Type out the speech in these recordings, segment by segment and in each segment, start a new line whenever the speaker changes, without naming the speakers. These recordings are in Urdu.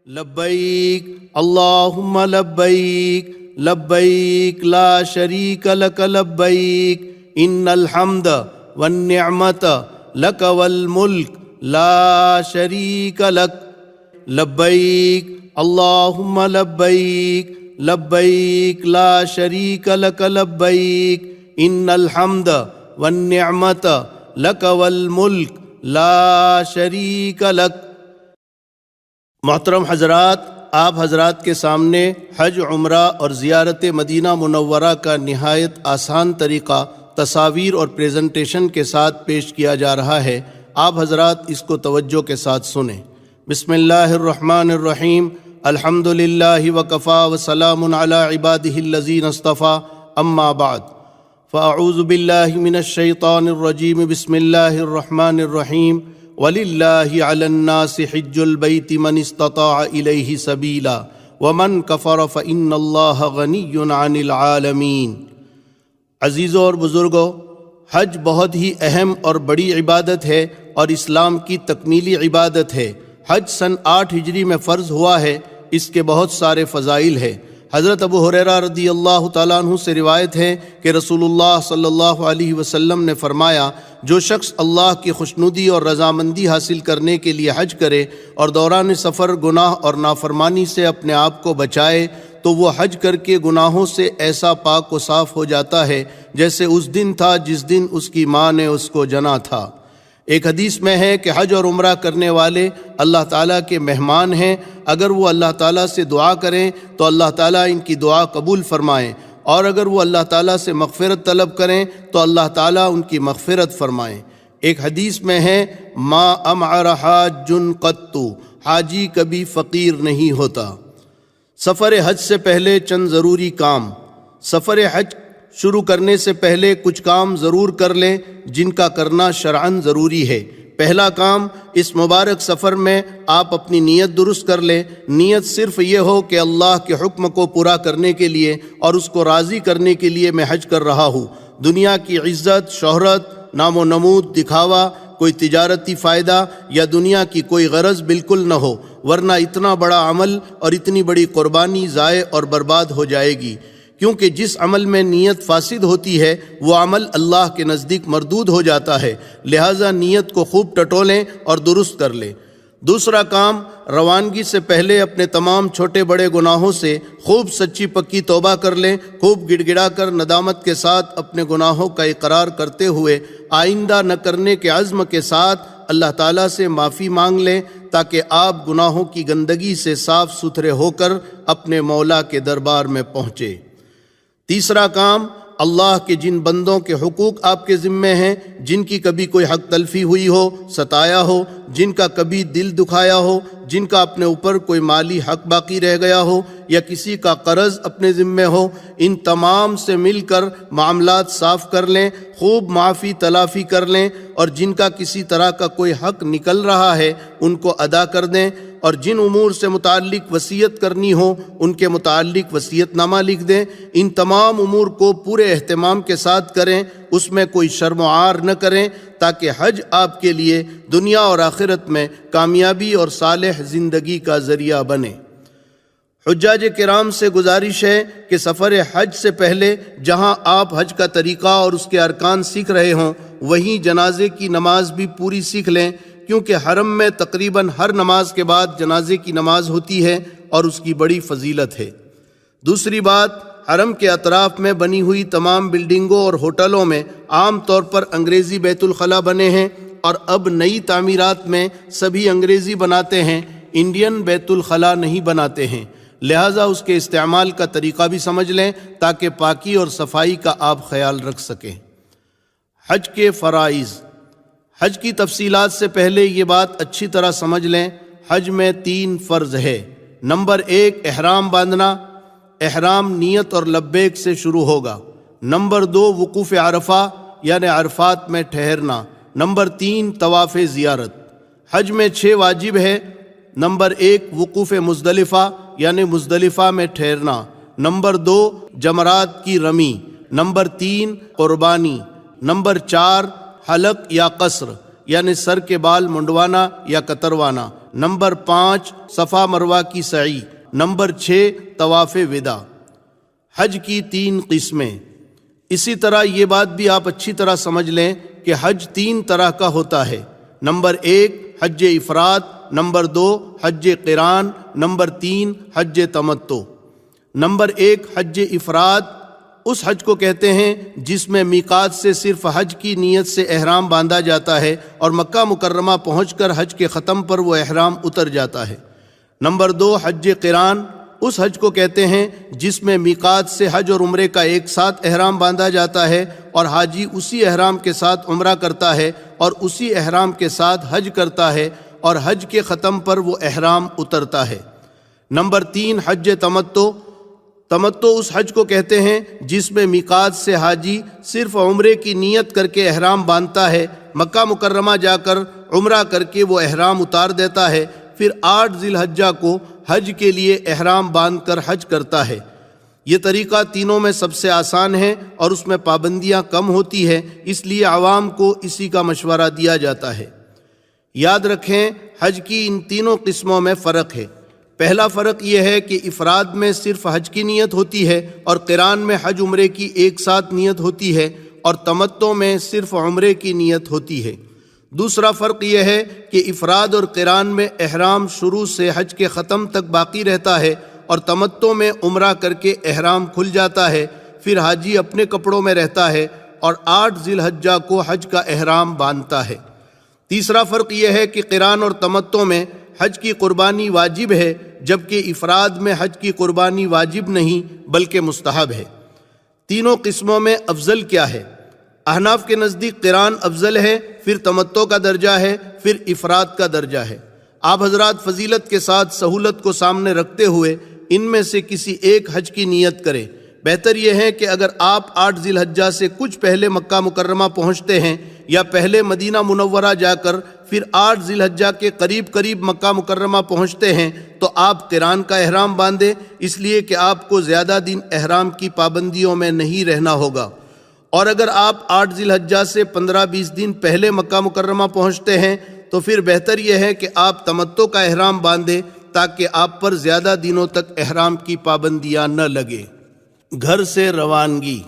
لبیک اللہم لبیک لبیک لا شریک لک لبیک ان الحمد والنعمت لک والملک لا شریک لک لبیک اللہم لبیک لبیک لا شریک لک لبیک ان الحمد والنعمت لک والملک لا شریک لک۔ محترم حضرات، آپ حضرات کے سامنے حج، عمرہ اور زیارت مدینہ منورہ کا نہایت آسان طریقہ تصاویر اور پریزنٹیشن کے ساتھ پیش کیا جا رہا ہے۔ آپ حضرات اس کو توجہ کے ساتھ سنیں۔ بسم اللہ الرحمن الرحیم، الحمد للہ وکفا وسلام علی عبادہ الذین اصطفیٰ، اما بعد فاعوذ باللہ من الشیطان الرجیم، بسم اللہ الرحمن الرحیم، وَلِلَّهِ عَلَى النَّاسِ حِجُّ الْبَيْتِ مَنِ اسْتَطَاعَ إِلَيْهِ سَبِيلًا وَمَنْ كَفَرَ فَإِنَّ اللَّهَ غَنِيٌّ عَنِ الْعَالَمِينَ۔ عزیزوں اور بزرگوں، حج بہت ہی اہم اور بڑی عبادت ہے اور اسلام کی تکمیلی عبادت ہے۔ حج سن 8 ہجری میں فرض ہوا ہے۔ اس کے بہت سارے فضائل ہیں۔ حضرت ابو ہریرہ رضی اللہ تعالیٰ عنہ سے روایت ہے کہ رسول اللہ صلی اللہ علیہ وسلم نے فرمایا، جو شخص اللہ کی خوشنودی اور رضامندی حاصل کرنے کے لیے حج کرے اور دوران سفر گناہ اور نافرمانی سے اپنے آپ کو بچائے تو وہ حج کر کے گناہوں سے ایسا پاک و صاف ہو جاتا ہے جیسے اس دن تھا جس دن اس کی ماں نے اس کو جنا تھا۔ ایک حدیث میں ہے کہ حج اور عمرہ کرنے والے اللہ تعالیٰ کے مہمان ہیں۔ اگر وہ اللہ تعالیٰ سے دعا کریں تو اللہ تعالیٰ ان کی دعا قبول فرمائیں، اور اگر وہ اللہ تعالیٰ سے مغفرت طلب کریں تو اللہ تعالیٰ ان کی مغفرت فرمائیں۔ ایک حدیث میں ہے، ما امعر حاج قط، حاجی کبھی فقیر نہیں ہوتا۔ سفر حج سے پہلے چند ضروری کام۔ سفر حج شروع کرنے سے پہلے کچھ کام ضرور کر لیں جن کا کرنا شرعاً ضروری ہے۔ پہلا کام، اس مبارک سفر میں آپ اپنی نیت درست کر لیں۔ نیت صرف یہ ہو کہ اللہ کے حکم کو پورا کرنے کے لیے اور اس کو راضی کرنے کے لیے میں حج کر رہا ہوں۔ دنیا کی عزت، شہرت، نام و نمود، دکھاوا، کوئی تجارتی فائدہ یا دنیا کی کوئی غرض بالکل نہ ہو، ورنہ اتنا بڑا عمل اور اتنی بڑی قربانی ضائع اور برباد ہو جائے گی، کیونکہ جس عمل میں نیت فاسد ہوتی ہے وہ عمل اللہ کے نزدیک مردود ہو جاتا ہے۔ لہٰذا نیت کو خوب ٹٹولیں اور درست کر لیں۔ دوسرا کام، روانگی سے پہلے اپنے تمام چھوٹے بڑے گناہوں سے خوب سچی پکی توبہ کر لیں۔ خوب گڑ گڑا کر ندامت کے ساتھ اپنے گناہوں کا اقرار کرتے ہوئے آئندہ نہ کرنے کے عزم کے ساتھ اللہ تعالیٰ سے معافی مانگ لیں، تاکہ آپ گناہوں کی گندگی سے صاف ستھرے ہو کر اپنے مولا کے دربار میں پہنچے۔ تیسرا کام، اللہ کے جن بندوں کے حقوق آپ کے ذمے ہیں، جن کی کبھی کوئی حق تلفی ہوئی ہو، ستایا ہو، جن کا کبھی دل دکھایا ہو، جن کا اپنے اوپر کوئی مالی حق باقی رہ گیا ہو یا کسی کا قرض اپنے ذمے ہو، ان تمام سے مل کر معاملات صاف کر لیں، خوب معافی تلافی کر لیں، اور جن کا کسی طرح کا کوئی حق نکل رہا ہے ان کو ادا کر دیں، اور جن امور سے متعلق وصیت کرنی ہو ان کے متعلق وصیت نامہ لکھ دیں۔ ان تمام امور کو پورے اہتمام کے ساتھ کریں، اس میں کوئی شرم و عار نہ کریں، تاکہ حج آپ کے لیے دنیا اور آخرت میں کامیابی اور صالح زندگی کا ذریعہ بنے۔ حجاج کرام سے گزارش ہے کہ سفر حج سے پہلے جہاں آپ حج کا طریقہ اور اس کے ارکان سیکھ رہے ہوں، وہیں جنازے کی نماز بھی پوری سیکھ لیں، کیونکہ حرم میں تقریباً ہر نماز کے بعد جنازے کی نماز ہوتی ہے اور اس کی بڑی فضیلت ہے۔ دوسری بات، حرم کے اطراف میں بنی ہوئی تمام بلڈنگوں اور ہوٹلوں میں عام طور پر انگریزی بیت الخلاء بنے ہیں، اور اب نئی تعمیرات میں سبھی انگریزی بناتے ہیں، انڈین بیت الخلاء نہیں بناتے ہیں۔ لہٰذا اس کے استعمال کا طریقہ بھی سمجھ لیں تاکہ پاکی اور صفائی کا آپ خیال رکھ سکیں۔ حج کے فرائض۔ حج کی تفصیلات سے پہلے یہ بات اچھی طرح سمجھ لیں، حج میں 3 فرض ہے۔ نمبر 1، احرام باندھنا۔ احرام نیت اور لبیک سے شروع ہوگا۔ نمبر 2، وقوف عرفہ یعنی عرفات میں ٹھہرنا۔ نمبر 3، طواف زیارت۔ حج میں 6 واجب ہے۔ نمبر 1، وقوف مزدلفہ یعنی مزدلفہ میں ٹھہرنا۔ نمبر 2، جمرات کی رمی۔ نمبر 3، قربانی۔ نمبر 4، حلق یا قصر یعنی سر کے بال منڈوانا یا کتروانا۔ نمبر 5 صفا مروہ کی سعی۔ نمبر 6 طواف وداع۔ حج کی 3 قسمیں۔ اسی طرح یہ بات بھی آپ اچھی طرح سمجھ لیں کہ حج 3 طرح کا ہوتا ہے۔ نمبر 1 حج افراد، نمبر 2 حج قران، نمبر 3 حج تمتع۔ نمبر 1 حج افراد اس حج کو کہتے ہیں جس میں میقات سے صرف حج کی نیت سے احرام باندھا جاتا ہے اور مکہ مکرمہ پہنچ کر حج کے ختم پر وہ احرام اتر جاتا ہے۔ نمبر 2 حج قران اس حج کو کہتے ہیں جس میں میقات سے حج اور عمرے کا ایک ساتھ احرام باندھا جاتا ہے اور حاجی اسی احرام کے ساتھ عمرہ کرتا ہے اور اسی احرام کے ساتھ حج کرتا ہے اور حج کے ختم پر وہ احرام اترتا ہے۔ نمبر 3 حج تمتع۔ تمتع اس حج کو کہتے ہیں جس میں میقات سے حاجی صرف عمرے کی نیت کر کے احرام باندھتا ہے، مکہ مکرمہ جا کر عمرہ کر کے وہ احرام اتار دیتا ہے، پھر 8 ذی الحجہ کو حج کے لیے احرام باندھ کر حج کرتا ہے۔ یہ طریقہ تینوں میں سب سے آسان ہے اور اس میں پابندیاں کم ہوتی ہے، اس لیے عوام کو اسی کا مشورہ دیا جاتا ہے۔ یاد رکھیں حج کی ان تینوں قسموں میں فرق ہے۔ پہلا فرق یہ ہے کہ افراد میں صرف حج کی نیت ہوتی ہے اور قران میں حج عمرے کی ایک ساتھ نیت ہوتی ہے اور تمتع میں صرف عمرے کی نیت ہوتی ہے۔ دوسرا فرق یہ ہے کہ افراد اور قران میں احرام شروع سے حج کے ختم تک باقی رہتا ہے اور تمتع میں عمرہ کر کے احرام کھل جاتا ہے، پھر حاجی اپنے کپڑوں میں رہتا ہے اور 8 ذی الحجہ کو حج کا احرام باندھتا ہے۔ تیسرا فرق یہ ہے کہ قران اور تمتع میں حج کی قربانی واجب ہے جبکہ افراد میں حج کی قربانی واجب نہیں بلکہ مستحب ہے۔ تینوں قسموں میں افضل کیا ہے؟ احناف کے نزدیک قران افضل ہے، پھر تمتع کا درجہ ہے، پھر افراد کا درجہ ہے۔ آپ حضرات فضیلت کے ساتھ سہولت کو سامنے رکھتے ہوئے ان میں سے کسی ایک حج کی نیت کریں۔ بہتر یہ ہے کہ اگر آپ 8 ذی الحجہ سے کچھ پہلے مکہ مکرمہ پہنچتے ہیں یا پہلے مدینہ منورہ جا کر پھر 8 ذی الحجہ کے قریب مکہ مکرمہ پہنچتے ہیں تو آپ قران کا احرام باندھیں، اس لیے کہ آپ کو زیادہ دن احرام کی پابندیوں میں نہیں رہنا ہوگا۔ اور اگر آپ 8 ذی الحجہ سے 15-20 دن پہلے مکہ مکرمہ پہنچتے ہیں تو پھر بہتر یہ ہے کہ آپ تمتع کا احرام باندھیں تاکہ آپ پر زیادہ دنوں تک احرام کی پابندیاں نہ لگے۔ گھر سے روانگی۔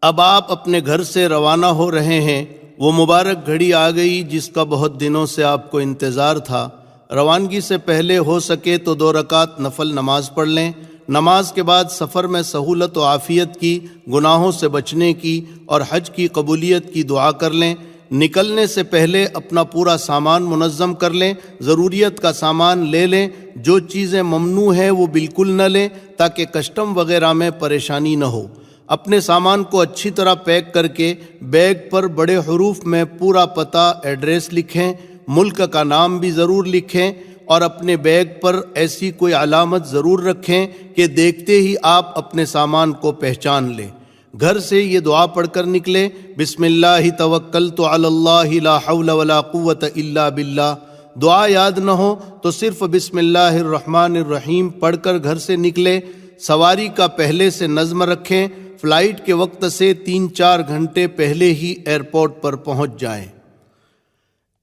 اب آپ اپنے گھر سے روانہ ہو رہے ہیں، وہ مبارک گھڑی آ گئی جس کا بہت دنوں سے آپ کو انتظار تھا۔ روانگی سے پہلے ہو سکے تو 2 رکعت نفل نماز پڑھ لیں۔ نماز کے بعد سفر میں سہولت و عافیت کی، گناہوں سے بچنے کی اور حج کی قبولیت کی دعا کر لیں۔ نکلنے سے پہلے اپنا پورا سامان منظم کر لیں، ضروریت کا سامان لے لیں، جو چیزیں ممنوع ہیں وہ بالکل نہ لیں تاکہ کسٹم وغیرہ میں پریشانی نہ ہو۔ اپنے سامان کو اچھی طرح پیک کر کے بیگ پر بڑے حروف میں پورا پتہ ایڈریس لکھیں، ملک کا نام بھی ضرور لکھیں اور اپنے بیگ پر ایسی کوئی علامت ضرور رکھیں کہ دیکھتے ہی آپ اپنے سامان کو پہچان لیں۔ گھر سے یہ دعا پڑھ کر نکلیں، بسم اللہ توکلت علی اللہ لا حول ولا قوت الا باللہ۔ دعا یاد نہ ہو تو صرف بسم اللہ الرحمن الرحیم پڑھ کر گھر سے نکلیں۔ سواری کا پہلے سے نظم رکھیں، فلائٹ کے وقت سے 3-4 گھنٹے پہلے ہی ایئرپورٹ پر پہنچ جائیں۔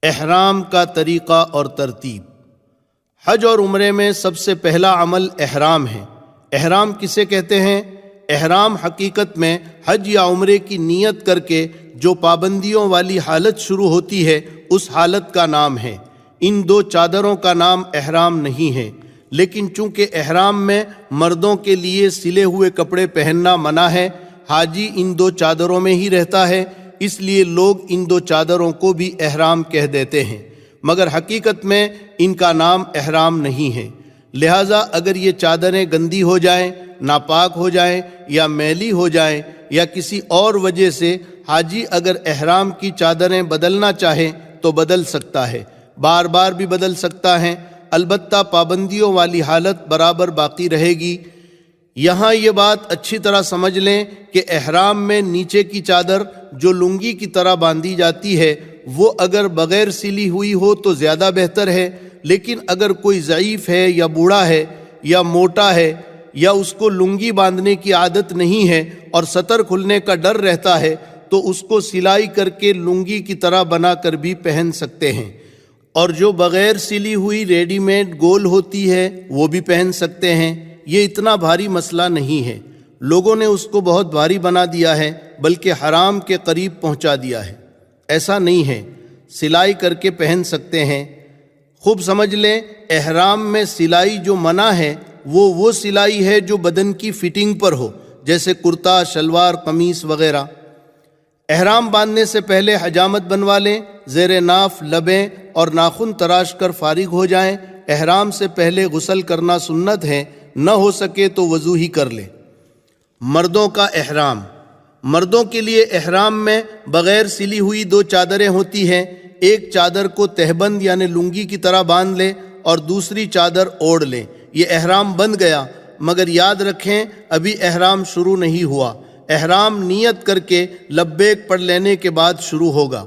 احرام کا طریقہ اور ترتیب۔ حج اور عمرے میں سب سے پہلا عمل احرام ہے۔ احرام کسے کہتے ہیں؟ احرام حقیقت میں حج یا عمرے کی نیت کر کے جو پابندیوں والی حالت شروع ہوتی ہے اس حالت کا نام ہے۔ ان 2 چادروں کا نام احرام نہیں ہے، لیکن چونکہ احرام میں مردوں کے لیے سلے ہوئے کپڑے پہننا منع ہے، حاجی ان 2 چادروں میں ہی رہتا ہے، اس لیے لوگ ان 2 چادروں کو بھی احرام کہہ دیتے ہیں، مگر حقیقت میں ان کا نام احرام نہیں ہے۔ لہٰذا اگر یہ چادریں گندی ہو جائیں، ناپاک ہو جائیں یا میلی ہو جائیں یا کسی اور وجہ سے حاجی اگر احرام کی چادریں بدلنا چاہے تو بدل سکتا ہے، بار بار بھی بدل سکتا ہے، البتہ پابندیوں والی حالت برابر باقی رہے گی۔ یہاں یہ بات اچھی طرح سمجھ لیں کہ احرام میں نیچے کی چادر جو لنگی کی طرح باندھی جاتی ہے وہ اگر بغیر سلی ہوئی ہو تو زیادہ بہتر ہے، لیکن اگر کوئی ضعیف ہے یا بوڑھا ہے یا موٹا ہے یا اس کو لنگی باندھنے کی عادت نہیں ہے اور سطر کھلنے کا ڈر رہتا ہے تو اس کو سلائی کر کے لنگی کی طرح بنا کر بھی پہن سکتے ہیں، اور جو بغیر سلی ہوئی ریڈی میڈ گول ہوتی ہے وہ بھی پہن سکتے ہیں۔ یہ اتنا بھاری مسئلہ نہیں ہے، لوگوں نے اس کو بہت بھاری بنا دیا ہے، بلکہ حرام کے قریب پہنچا دیا ہے۔ ایسا نہیں ہے، سلائی کر کے پہن سکتے ہیں۔ خوب سمجھ لیں، احرام میں سلائی جو منع ہے وہ سلائی ہے جو بدن کی فٹنگ پر ہو، جیسے کرتا، شلوار، قمیص وغیرہ۔ احرام باندھنے سے پہلے حجامت بنوا لیں، زیر ناف لبیں اور ناخن تراش کر فارغ ہو جائیں۔ احرام سے پہلے غسل کرنا سنت ہے، نہ ہو سکے تو وضو ہی کر لیں۔ مردوں کا احرام۔ مردوں کے لیے احرام میں بغیر سلی ہوئی 2 چادریں ہوتی ہیں۔ ایک چادر کو تہبند یعنی لنگی کی طرح باندھ لیں اور دوسری چادر اوڑھ لیں۔ یہ احرام بند گیا، مگر یاد رکھیں ابھی احرام شروع نہیں ہوا۔ احرام نیت کر کے لبیک پڑھ لینے کے بعد شروع ہوگا۔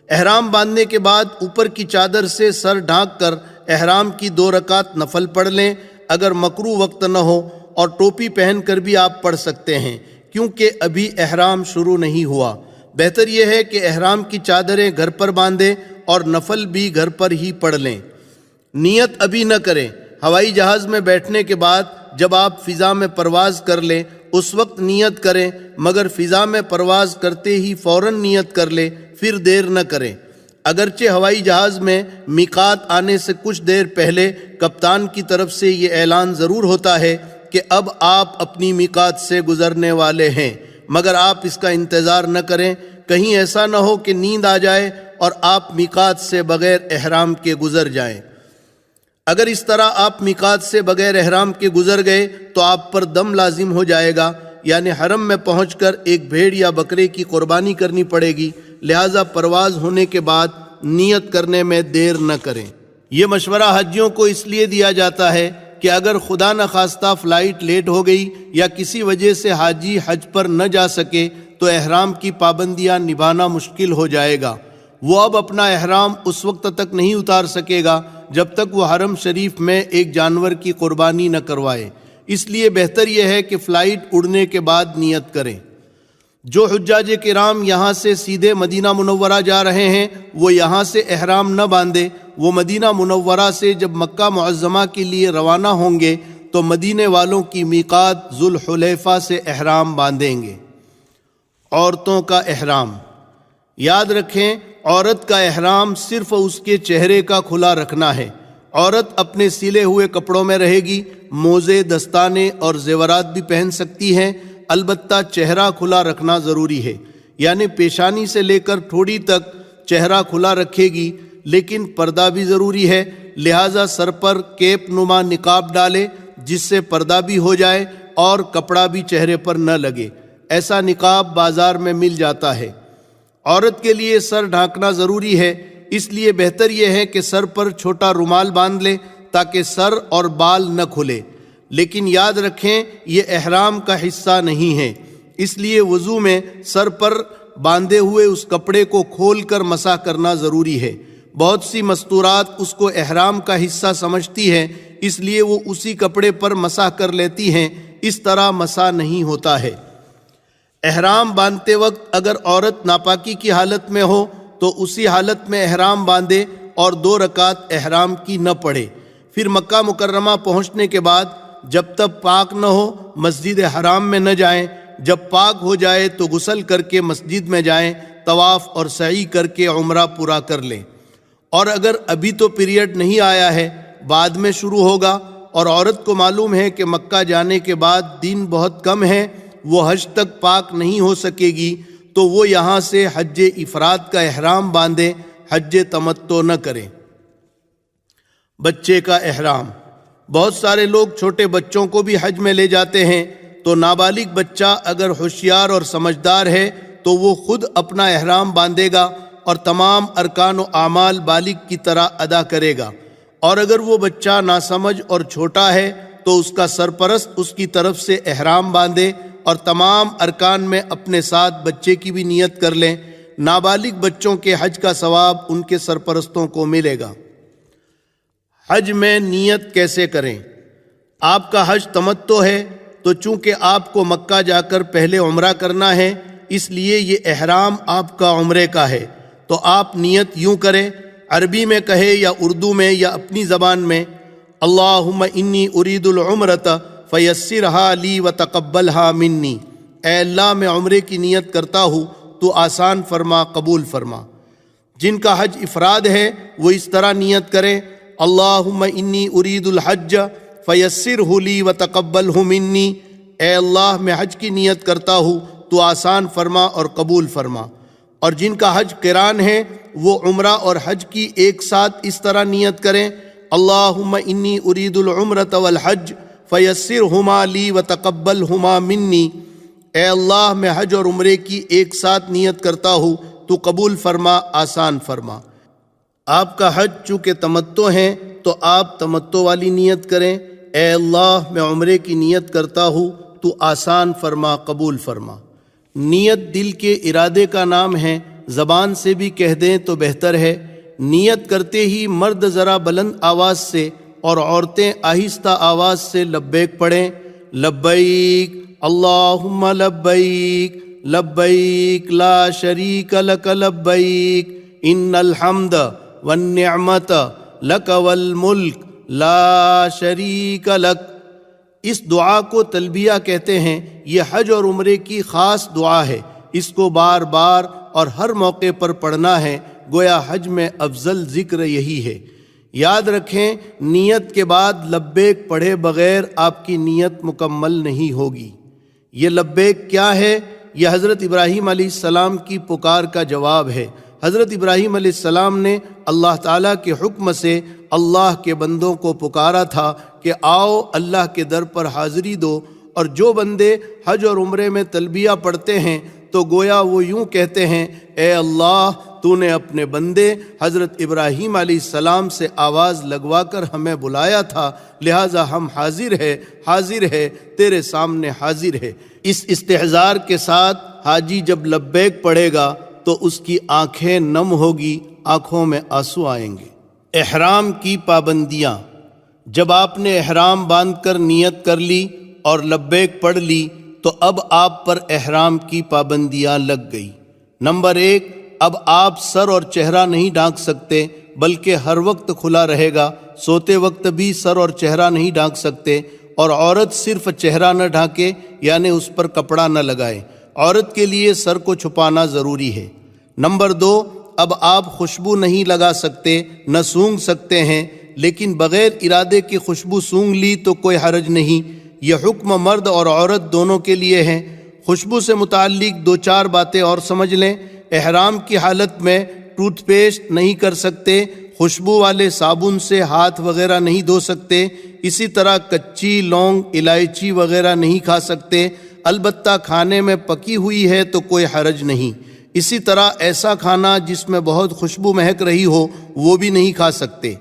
احرام باندھنے کے بعد اوپر کی چادر سے سر ڈھانک کر احرام کی 2 رکعت نفل پڑھ لیں۔ اگر مکروہ وقت نہ ہو اور ٹوپی پہن کر بھی آپ پڑھ سکتے ہیں، کیونکہ ابھی احرام شروع نہیں ہوا۔ بہتر یہ ہے کہ احرام کی چادریں گھر پر باندھیں اور نفل بھی گھر پر ہی پڑھ لیں۔ نیت ابھی نہ کریں، ہوائی جہاز میں بیٹھنے کے بعد جب آپ فضا میں پرواز کر لیں اس وقت نیت کریں، مگر فضا میں پرواز کرتے ہی فوراً نیت کر لیں، پھر دیر نہ کریں۔ اگرچہ ہوائی جہاز میں میقات آنے سے کچھ دیر پہلے کپتان کی طرف سے یہ اعلان ضرور ہوتا ہے کہ اب آپ اپنی میقات سے گزرنے والے ہیں، مگر آپ اس کا انتظار نہ کریں، کہیں ایسا نہ ہو کہ نیند آ جائے اور آپ میقات سے بغیر احرام کے گزر جائیں۔ اگر اس طرح آپ میقات سے بغیر احرام کے گزر گئے تو آپ پر دم لازم ہو جائے گا، یعنی حرم میں پہنچ کر ایک بھیڑ یا بکرے کی قربانی کرنی پڑے گی، لہٰذا پرواز ہونے کے بعد نیت کرنے میں دیر نہ کریں۔ یہ مشورہ حجیوں کو اس لیے دیا جاتا ہے کہ اگر خدا نخواستہ فلائٹ لیٹ ہو گئی یا کسی وجہ سے حاجی حج پر نہ جا سکے تو احرام کی پابندیاں نبھانا مشکل ہو جائے گا۔ وہ اب اپنا احرام اس وقت تک نہیں اتار سکے گا جب تک وہ حرم شریف میں ایک جانور کی قربانی نہ کروائے۔ اس لیے بہتر یہ ہے کہ فلائٹ اڑنے کے بعد نیت کریں۔ جو حجاج کرام یہاں سے سیدھے مدینہ منورہ جا رہے ہیں وہ یہاں سے احرام نہ باندھے، وہ مدینہ منورہ سے جب مکہ معظمہ کے لیے روانہ ہوں گے تو مدینے والوں کی میقات ذوالحلیفہ سے احرام باندھیں گے۔ عورتوں کا احرام۔ یاد رکھیں، عورت کا احرام صرف اس کے چہرے کا کھلا رکھنا ہے۔ عورت اپنے سلے ہوئے کپڑوں میں رہے گی، موزے، دستانے اور زیورات بھی پہن سکتی ہیں، البتہ چہرہ کھلا رکھنا ضروری ہے، یعنی پیشانی سے لے کر ٹھوڑی تک چہرہ کھلا رکھے گی، لیکن پردہ بھی ضروری ہے، لہٰذا سر پر کیپ نما نقاب ڈالے جس سے پردہ بھی ہو جائے اور کپڑا بھی چہرے پر نہ لگے۔ ایسا نقاب بازار میں مل جاتا ہے۔ عورت کے لیے سر ڈھانکنا ضروری ہے، اس لیے بہتر یہ ہے کہ سر پر چھوٹا رومال باندھ لے تاکہ سر اور بال نہ کھلے، لیکن یاد رکھیں یہ احرام کا حصہ نہیں ہے، اس لیے وضو میں سر پر باندھے ہوئے اس کپڑے کو کھول کر مسح کرنا ضروری ہے۔ بہت سی مستورات اس کو احرام کا حصہ سمجھتی ہیں، اس لیے وہ اسی کپڑے پر مسح کر لیتی ہیں، اس طرح مسح نہیں ہوتا ہے۔ احرام باندھتے وقت اگر عورت ناپاکی کی حالت میں ہو تو اسی حالت میں احرام باندھے اور 2 رکعت احرام کی نہ پڑھے۔ پھر مکہ مکرمہ پہنچنے کے بعد جب تک پاک نہ ہو مسجد حرام میں نہ جائیں، جب پاک ہو جائے تو غسل کر کے مسجد میں جائیں، طواف اور سعی کر کے عمرہ پورا کر لیں۔ اور اگر ابھی تو پیریڈ نہیں آیا ہے، بعد میں شروع ہوگا اور عورت کو معلوم ہے کہ مکہ جانے کے بعد دن بہت کم ہے، وہ حج تک پاک نہیں ہو سکے گی، تو وہ یہاں سے حج افراد کا احرام باندھے، حج تمتع نہ کریں۔ بچے کا احرام۔ بہت سارے لوگ چھوٹے بچوں کو بھی حج میں لے جاتے ہیں، تو نابالغ بچہ اگر ہوشیار اور سمجھدار ہے تو وہ خود اپنا احرام باندھے گا اور تمام ارکان و اعمال بالغ کی طرح ادا کرے گا، اور اگر وہ بچہ ناسمجھ اور چھوٹا ہے تو اس کا سرپرست اس کی طرف سے احرام باندھے اور تمام ارکان میں اپنے ساتھ بچے کی بھی نیت کر لیں۔ نابالغ بچوں کے حج کا ثواب ان کے سرپرستوں کو ملے گا۔ حج میں نیت کیسے کریں؟ آپ کا حج تمتع ہے تو چونکہ آپ کو مکہ جا کر پہلے عمرہ کرنا ہے، اس لیے یہ احرام آپ کا عمرے کا ہے۔ تو آپ نیت یوں کریں، عربی میں کہے یا اردو میں یا اپنی زبان میں، اللہم انی ارید العمرۃ فیسرھا لی وتقبلھا منی، اے اللہ میں عمرے کی نیت کرتا ہوں، تو آسان فرما، قبول فرما۔ جن کا حج افراد ہے وہ اس طرح نیت کریں، اللہم انی ارید الحج فیسرہ لی وتقبلہ منی، اے اللہ میں حج کی نیت کرتا ہوں، تو آسان فرما اور قبول فرما۔ اور جن کا حج قران ہے وہ عمرہ اور حج کی ایک ساتھ اس طرح نیت کریں، اللہم انی ارید العمرۃ والحج فیسرہما لی وتقبلہما منی، اے اللہ میں حج اور عمرے کی ایک ساتھ نیت کرتا ہوں، تو قبول فرما، آسان فرما۔ آپ کا حج چونکہ تمتع ہے تو آپ تمتع والی نیت کریں، اے اللہ میں عمرے کی نیت کرتا ہوں، تو آسان فرما، قبول فرما۔ نیت دل کے ارادے کا نام ہے، زبان سے بھی کہہ دیں تو بہتر ہے۔ نیت کرتے ہی مرد ذرا بلند آواز سے اور عورتیں آہستہ آواز سے لبیک پڑھیں، لبیک اللہم لبیک لبیک لا شریک لک لبیک ان الحمد والنعمت لک والملک لا شریک لک۔ اس دعا کو تلبیہ کہتے ہیں۔ یہ حج اور عمرے کی خاص دعا ہے، اس کو بار بار اور ہر موقع پر پڑھنا ہے، گویا حج میں افضل ذکر یہی ہے۔ یاد رکھیں، نیت کے بعد لبیک پڑھے بغیر آپ کی نیت مکمل نہیں ہوگی۔ یہ لبیک کیا ہے؟ یہ حضرت ابراہیم علیہ السلام کی پکار کا جواب ہے۔ حضرت ابراہیم علیہ السلام نے اللہ تعالیٰ کے حکم سے اللہ کے بندوں کو پکارا تھا کہ آؤ اللہ کے در پر حاضری دو، اور جو بندے حج اور عمرے میں تلبیہ پڑھتے ہیں تو گویا وہ یوں کہتے ہیں، اے اللہ تو نے اپنے بندے حضرت ابراہیم علیہ السلام سے آواز لگوا کر ہمیں بلایا تھا، لہٰذا ہم حاضر ہے تیرے سامنے حاضر ہے۔ اس استحضار کے ساتھ حاجی جب لبیک پڑھے گا تو اس کی آنکھیں نم ہوگی، آنکھوں میں آنسو آئیں گے۔ احرام کی پابندیاں۔ جب آپ نے احرام باندھ کر نیت کر لی اور لبیک پڑھ لی تو اب آپ پر احرام کی پابندیاں لگ گئی۔ نمبر 1، اب آپ سر اور چہرہ نہیں ڈھانک سکتے، بلکہ ہر وقت کھلا رہے گا۔ سوتے وقت بھی سر اور چہرہ نہیں ڈھانک سکتے، اور عورت صرف چہرہ نہ ڈھانکے، یعنی اس پر کپڑا نہ لگائے۔ عورت کے لیے سر کو چھپانا ضروری ہے۔ نمبر 2، اب آپ خوشبو نہیں لگا سکتے، نہ سونگھ سکتے ہیں، لیکن بغیر ارادے کی خوشبو سونگھ لی تو کوئی حرج نہیں۔ یہ حکم مرد اور عورت دونوں کے لیے ہے۔ خوشبو سے متعلق 2-4 باتیں اور سمجھ لیں۔ احرام کی حالت میں ٹوتھ پیسٹ نہیں کر سکتے، خوشبو والے صابن سے ہاتھ وغیرہ نہیں دھو سکتے، اسی طرح کچی لونگ، الائچی وغیرہ نہیں کھا سکتے، البتہ کھانے میں پکی ہوئی ہے تو کوئی حرج نہیں۔ اسی طرح ایسا کھانا جس میں بہت خوشبو مہک رہی ہو وہ بھی نہیں کھا سکتے۔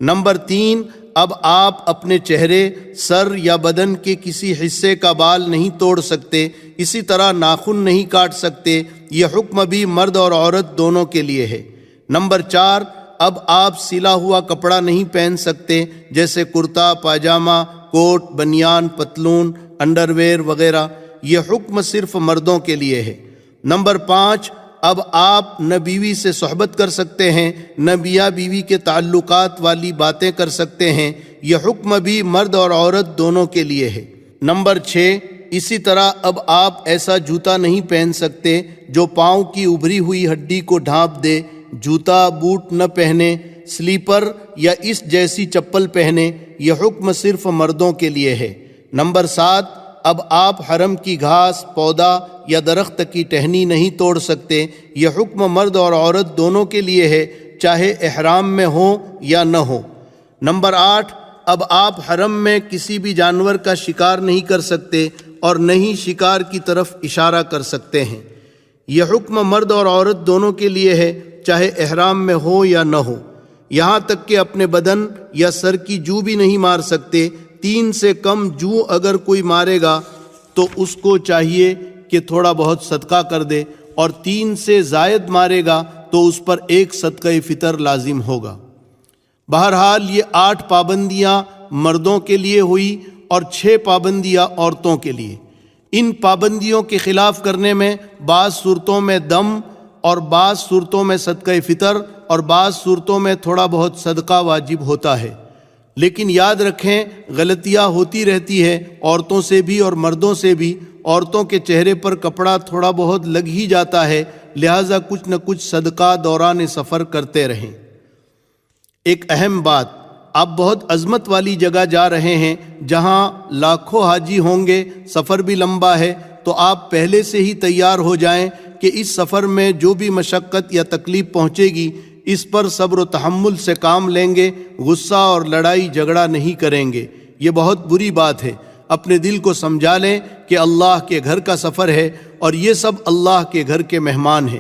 نمبر 3، اب آپ اپنے چہرے، سر یا بدن کے کسی حصے کا بال نہیں توڑ سکتے، اسی طرح ناخن نہیں کاٹ سکتے۔ یہ حکم بھی مرد اور عورت دونوں کے لیے ہے۔ نمبر 4، اب آپ سلا ہوا کپڑا نہیں پہن سکتے، جیسے کرتا، پاجامہ، کوٹ، بنیان، پتلون، انڈرویئر وغیرہ۔ یہ حکم صرف مردوں کے لیے ہے۔ نمبر 5، اب آپ نہ بیوی سے صحبت کر سکتے ہیں، نہ میاں بیوی کے تعلقات والی باتیں کر سکتے ہیں۔ یہ حکم بھی مرد اور عورت دونوں کے لیے ہے۔ نمبر 6، اسی طرح اب آپ ایسا جوتا نہیں پہن سکتے جو پاؤں کی ابھری ہوئی ہڈی کو ڈھانپ دے۔ جوتا، بوٹ نہ پہنے، سلیپر یا اس جیسی چپل پہنے۔ یہ حکم صرف مردوں کے لیے ہے۔ نمبر 7، اب آپ حرم کی گھاس، پودا یا درخت کی ٹہنی نہیں توڑ سکتے۔ یہ حکم مرد اور عورت دونوں کے لیے ہے، چاہے احرام میں ہوں یا نہ ہوں۔ نمبر 8، اب آپ حرم میں کسی بھی جانور کا شکار نہیں کر سکتے اور نہ ہی شکار کی طرف اشارہ کر سکتے ہیں۔ یہ حکم مرد اور عورت دونوں کے لیے ہے، چاہے احرام میں ہو یا نہ ہو۔ یہاں تک کہ اپنے بدن یا سر کی جو بھی نہیں مار سکتے۔ 3 سے کم جو اگر کوئی مارے گا تو اس کو چاہیے کہ تھوڑا بہت صدقہ کر دے، اور 3 سے زائد مارے گا تو اس پر 1 صدقہ فطر لازم ہوگا۔ بہرحال یہ 8 پابندیاں مردوں کے لیے ہوئی اور 6 پابندیاں عورتوں کے لیے۔ ان پابندیوں کے خلاف کرنے میں بعض صورتوں میں دم اور بعض صورتوں میں صدقہ فطر اور بعض صورتوں میں تھوڑا بہت صدقہ واجب ہوتا ہے۔ لیکن یاد رکھیں غلطیاں ہوتی رہتی ہے، عورتوں سے بھی اور مردوں سے بھی۔ عورتوں کے چہرے پر کپڑا تھوڑا بہت لگ ہی جاتا ہے، لہٰذا کچھ نہ کچھ صدقہ دوران سفر کرتے رہیں۔ ایک اہم بات، آپ بہت عظمت والی جگہ جا رہے ہیں جہاں لاکھوں حاجی ہوں گے، سفر بھی لمبا ہے، تو آپ پہلے سے ہی تیار ہو جائیں کہ اس سفر میں جو بھی مشقت یا تکلیف پہنچے گی اس پر صبر و تحمل سے کام لیں گے، غصہ اور لڑائی جھگڑا نہیں کریں گے۔ یہ بہت بری بات ہے۔ اپنے دل کو سمجھا لیں کہ اللہ کے گھر کا سفر ہے اور یہ سب اللہ کے گھر کے مہمان ہیں۔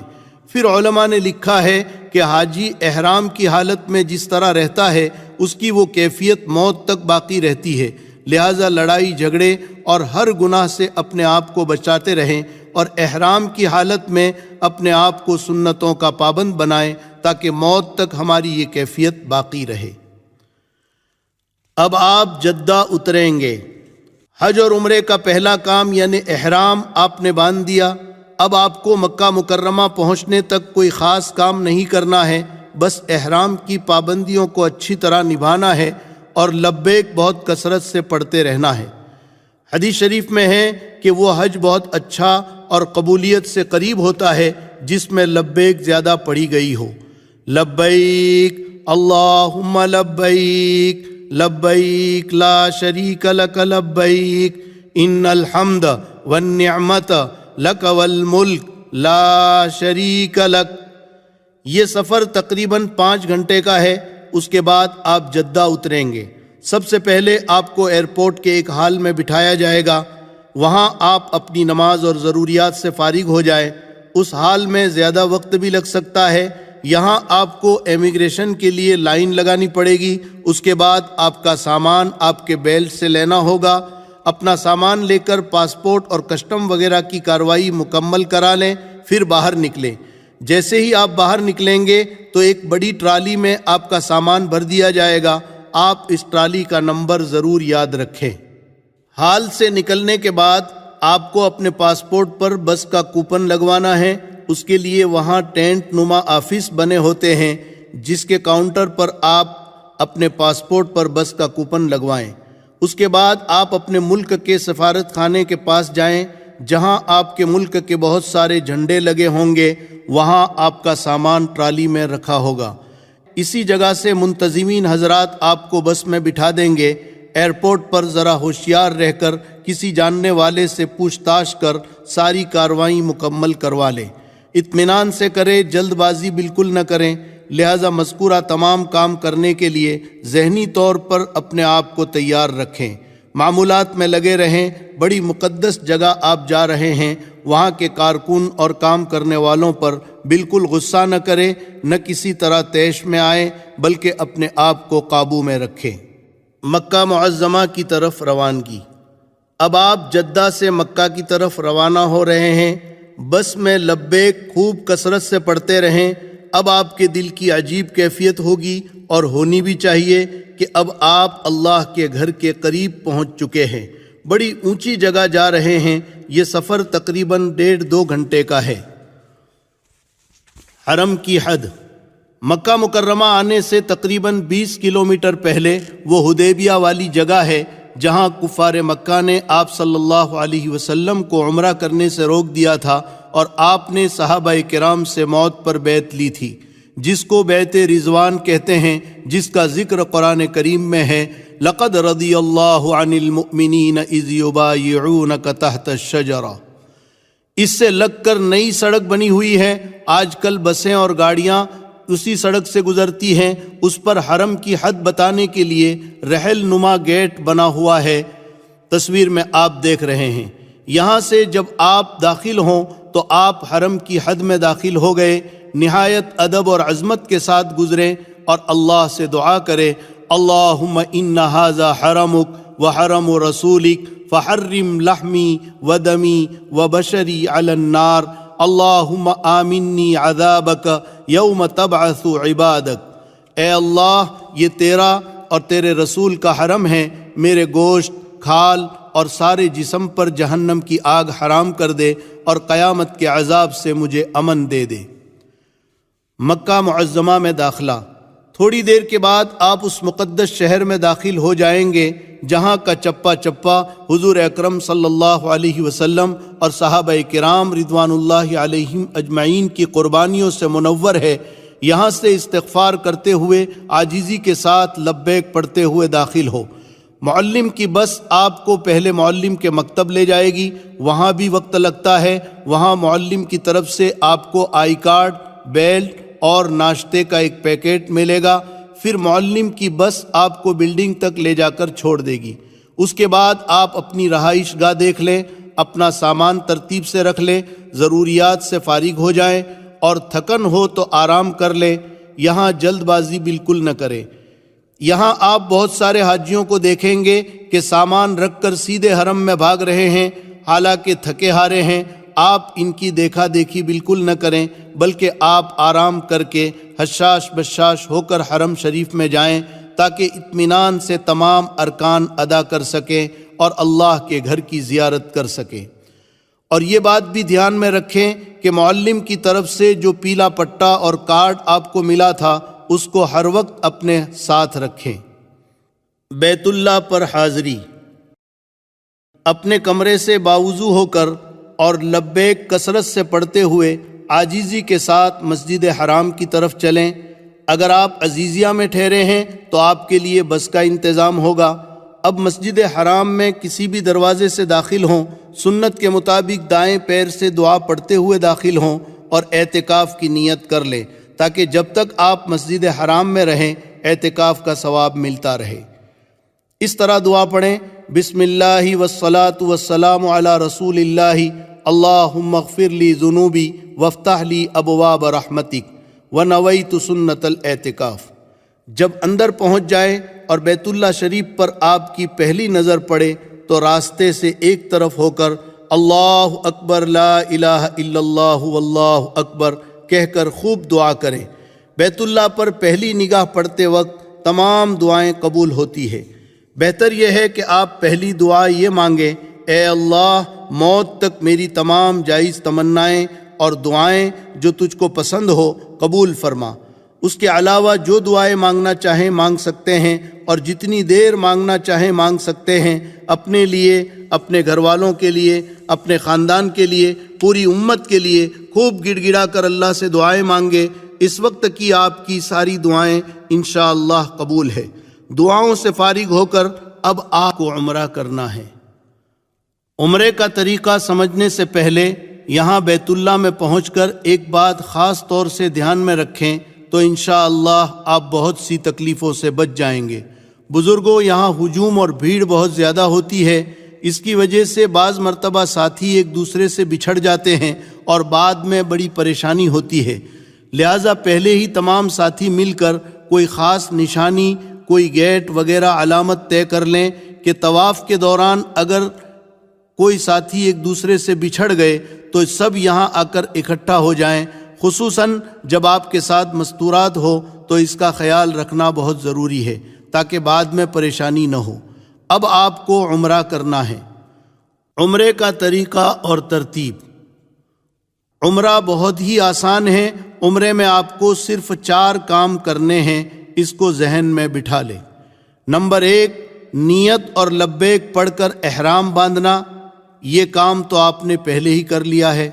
پھر علماء نے لکھا ہے کہ حاجی احرام کی حالت میں جس طرح رہتا ہے اس کی وہ کیفیت موت تک باقی رہتی ہے، لہٰذا لڑائی جھگڑے اور ہر گناہ سے اپنے آپ کو بچاتے رہیں اور احرام کی حالت میں اپنے آپ کو سنتوں کا پابند بنائیں تاکہ موت تک ہماری یہ کیفیت باقی رہے۔ اب آپ جدہ اتریں گے۔ حج اور عمرے کا پہلا کام یعنی احرام آپ نے باندھ دیا۔ اب آپ کو مکہ مکرمہ پہنچنے تک کوئی خاص کام نہیں کرنا ہے، بس احرام کی پابندیوں کو اچھی طرح نبھانا ہے اور لبیک بہت کثرت سے پڑھتے رہنا ہے۔ حدیث شریف میں ہے کہ وہ حج بہت اچھا اور قبولیت سے قریب ہوتا ہے جس میں لبیک زیادہ پڑھی گئی ہو۔ لبیک اللہم لبیک لبیک لا شریک لک لبیک ان الحمد والنعمت لک والملک لا شریک لک۔ یہ سفر تقریباً 5 گھنٹے کا ہے۔ اس کے بعد آپ جدہ اتریں گے۔ سب سے پہلے آپ کو ایئرپورٹ کے ایک ہال میں بٹھایا جائے گا، وہاں آپ اپنی نماز اور ضروریات سے فارغ ہو جائیں۔ اس ہال میں زیادہ وقت بھی لگ سکتا ہے۔ یہاں آپ کو امیگریشن کے لیے لائن لگانی پڑے گی۔ اس کے بعد آپ کا سامان آپ کے بیلٹ سے لینا ہوگا۔ اپنا سامان لے کر پاسپورٹ اور کسٹم وغیرہ کی کارروائی مکمل کرا لیں، پھر باہر نکلیں۔ جیسے ہی آپ باہر نکلیں گے تو ایک بڑی ٹرالی میں آپ کا سامان بھر دیا جائے گا۔ آپ اس ٹرالی کا نمبر ضرور یاد رکھیں۔ ہال سے نکلنے کے بعد آپ کو اپنے پاسپورٹ پر بس کا کوپن لگوانا ہے۔ اس کے لیے وہاں ٹینٹ نما آفس بنے ہوتے ہیں جس کے کاؤنٹر پر آپ اپنے پاسپورٹ پر بس کا کوپن لگوائیں۔ اس کے بعد آپ اپنے ملک کے سفارت خانے کے پاس جائیں جہاں آپ کے ملک کے بہت سارے جھنڈے لگے ہوں گے، وہاں آپ کا سامان ٹرالی میں رکھا ہوگا۔ اسی جگہ سے منتظمین حضرات آپ کو بس میں بٹھا دیں گے۔ ایئرپورٹ پر ذرا ہوشیار رہ کر کسی جاننے والے سے پوچھ تاچھ کر ساری کارروائی مکمل کروا لیں۔ اطمینان سے کریں، جلد بازی بالکل نہ کریں۔ لہذا مذکورہ تمام کام کرنے کے لیے ذہنی طور پر اپنے آپ کو تیار رکھیں۔ معمولات میں لگے رہیں۔ بڑی مقدس جگہ آپ جا رہے ہیں، وہاں کے کارکن اور کام کرنے والوں پر بالکل غصہ نہ کریں، نہ کسی طرح طیش میں آئیں، بلکہ اپنے آپ کو قابو میں رکھیں۔ مکہ معظمہ کی طرف روانگی۔ اب آپ جدہ سے مکہ کی طرف روانہ ہو رہے ہیں۔ بس میں لبیک خوب کثرت سے پڑھتے رہیں۔ اب آپ کے دل کی عجیب کیفیت ہوگی اور ہونی بھی چاہیے کہ اب آپ اللہ کے گھر کے قریب پہنچ چکے ہیں۔ بڑی اونچی جگہ جا رہے ہیں۔ یہ سفر تقریباً 1.5-2 گھنٹے کا ہے۔ حرم کی حد۔ مکہ مکرمہ آنے سے تقریباً 20 کلومیٹر پہلے وہ حدیبیہ والی جگہ ہے جہاں کفار مکہ نے آپ صلی اللہ علیہ وسلم کو عمرہ کرنے سے روک دیا تھا اور آپ نے صحابہ کرام سے موت پر بیعت لی تھی، جس کو بیعت رضوان کہتے ہیں، جس کا ذکر قرآن کریم میں ہے۔ لقد رضی اللہ عن المؤمنین اذ یبایعونک تحت الشجرہ۔ اس سے لگ کر نئی سڑک بنی ہوئی ہے۔ آج کل بسیں اور گاڑیاں اسی سڑک سے گزرتی ہیں۔ اس پر حرم کی حد بتانے کے لیے رحل نما گیٹ بنا ہوا ہے، تصویر میں آپ دیکھ رہے ہیں۔ یہاں سے جب آپ داخل ہوں تو آپ حرم کی حد میں داخل ہو گئے۔ نہایت ادب اور عظمت کے ساتھ گزریں اور اللہ سے دعا کریں، اللہم ان ھذا حرمک وحرم رسولک فحرم لحمی ودمی وبشری علی النار، اللہم آمنی عذابک یوم تبعث عبادک۔ اے اللہ، یہ تیرا اور تیرے رسول کا حرم ہے، میرے گوشت، کھال اور سارے جسم پر جہنم کی آگ حرام کر دے اور قیامت کے عذاب سے مجھے امن دے دے۔ مکہ معظمہ میں داخلہ۔ تھوڑی دیر کے بعد آپ اس مقدس شہر میں داخل ہو جائیں گے جہاں کا چپا چپا حضور اکرم صلی اللہ علیہ وسلم اور صحابہ کرام رضوان اللہ علیہم اجمعین کی قربانیوں سے منور ہے۔ یہاں سے استغفار کرتے ہوئے عاجزی کے ساتھ لبیک پڑھتے ہوئے داخل ہو۔ معلم کی بس آپ کو پہلے معلم کے مکتب لے جائے گی، وہاں بھی وقت لگتا ہے۔ وہاں معلم کی طرف سے آپ کو آئی کارڈ، بیلٹ اور ناشتے کا ایک پیکٹ ملے گا۔ پھر معلم کی بس آپ کو بلڈنگ تک لے جا کر چھوڑ دے گی۔ اس کے بعد آپ اپنی رہائش گاہ دیکھ لیں، اپنا سامان ترتیب سے رکھ لیں، ضروریات سے فارغ ہو جائیں اور تھکن ہو تو آرام کر لیں۔ یہاں جلد بازی بالکل نہ کریں۔ یہاں آپ بہت سارے حاجیوں کو دیکھیں گے کہ سامان رکھ کر سیدھے حرم میں بھاگ رہے ہیں، حالانکہ تھکے ہارے ہیں۔ آپ ان کی دیکھا دیکھی بالکل نہ کریں، بلکہ آپ آرام کر کے حشاش بشاش ہو کر حرم شریف میں جائیں تاکہ اطمینان سے تمام ارکان ادا کر سکیں اور اللہ کے گھر کی زیارت کر سکیں۔ اور یہ بات بھی دھیان میں رکھیں کہ معلم کی طرف سے جو پیلا پٹا اور کارڈ آپ کو ملا تھا اس کو ہر وقت اپنے ساتھ رکھیں۔ بیت اللہ پر حاضری۔ اپنے کمرے سے باوضو ہو کر اور لبیک کثرت سے پڑھتے ہوئے عاجزی کے ساتھ مسجد حرام کی طرف چلیں۔ اگر آپ عزیزیہ میں ٹھہرے ہیں تو آپ کے لیے بس کا انتظام ہوگا۔ اب مسجد حرام میں کسی بھی دروازے سے داخل ہوں، سنت کے مطابق دائیں پیر سے دعا پڑھتے ہوئے داخل ہوں اور اعتکاف کی نیت کر لیں تاکہ جب تک آپ مسجد حرام میں رہیں اعتکاف کا ثواب ملتا رہے۔ اس طرح دعا پڑھیں: بسم اللہ والصلاة والسلام علی رسول اللہ، اللہم اغفر لی ذنوبی وافتح لی ابواب رحمتک ونویت سنت الاعتکاف۔ جب اندر پہنچ جائے اور بیت اللہ شریف پر آپ کی پہلی نظر پڑے تو راستے سے ایک طرف ہو کر اللہ اکبر لا الہ الا اللہ واللہ اکبر کہہ کر خوب دعا کریں۔ بیت اللہ پر پہلی نگاہ پڑتے وقت تمام دعائیں قبول ہوتی ہے۔ بہتر یہ ہے کہ آپ پہلی دعا یہ مانگیں: اے اللہ، موت تک میری تمام جائز تمنائیں اور دعائیں جو تجھ کو پسند ہو قبول فرما۔ اس کے علاوہ جو دعائیں مانگنا چاہیں مانگ سکتے ہیں اور جتنی دیر مانگنا چاہیں مانگ سکتے ہیں۔ اپنے لیے، اپنے گھر والوں کے لیے، اپنے خاندان کے لیے، پوری امت کے لیے خوب گڑ گڑا کر اللہ سے دعائیں مانگے۔ اس وقت کی آپ کی ساری دعائیں انشاءاللہ قبول ہے۔ دعاؤں سے فارغ ہو کر اب آپ کو عمرہ کرنا ہے۔ عمرے کا طریقہ سمجھنے سے پہلے یہاں بیت اللہ میں پہنچ کر ایک بات خاص طور سے دھیان میں رکھیں تو انشاءاللہ آپ بہت سی تکلیفوں سے بچ جائیں گے۔ بزرگوں، یہاں ہجوم اور بھیڑ بہت زیادہ ہوتی ہے۔ اس کی وجہ سے بعض مرتبہ ساتھی ایک دوسرے سے بچھڑ جاتے ہیں اور بعد میں بڑی پریشانی ہوتی ہے۔ لہٰذا پہلے ہی تمام ساتھی مل کر کوئی خاص نشانی، کوئی گیٹ وغیرہ علامت طے کر لیں کہ طواف کے دوران اگر کوئی ساتھی ایک دوسرے سے بچھڑ گئے تو سب یہاں آ کر اکٹھا ہو جائیں۔ خصوصاً جب آپ کے ساتھ مستورات ہو تو اس کا خیال رکھنا بہت ضروری ہے تاکہ بعد میں پریشانی نہ ہو۔ اب آپ کو عمرہ کرنا ہے۔ عمرے کا طریقہ اور ترتیب۔ عمرہ بہت ہی آسان ہے۔ عمرے میں آپ کو صرف 4 کام کرنے ہیں، اس کو ذہن میں بٹھا لیں۔ نمبر 1، نیت اور لبیک پڑھ کر احرام باندھنا۔ یہ کام تو آپ نے پہلے ہی کر لیا ہے۔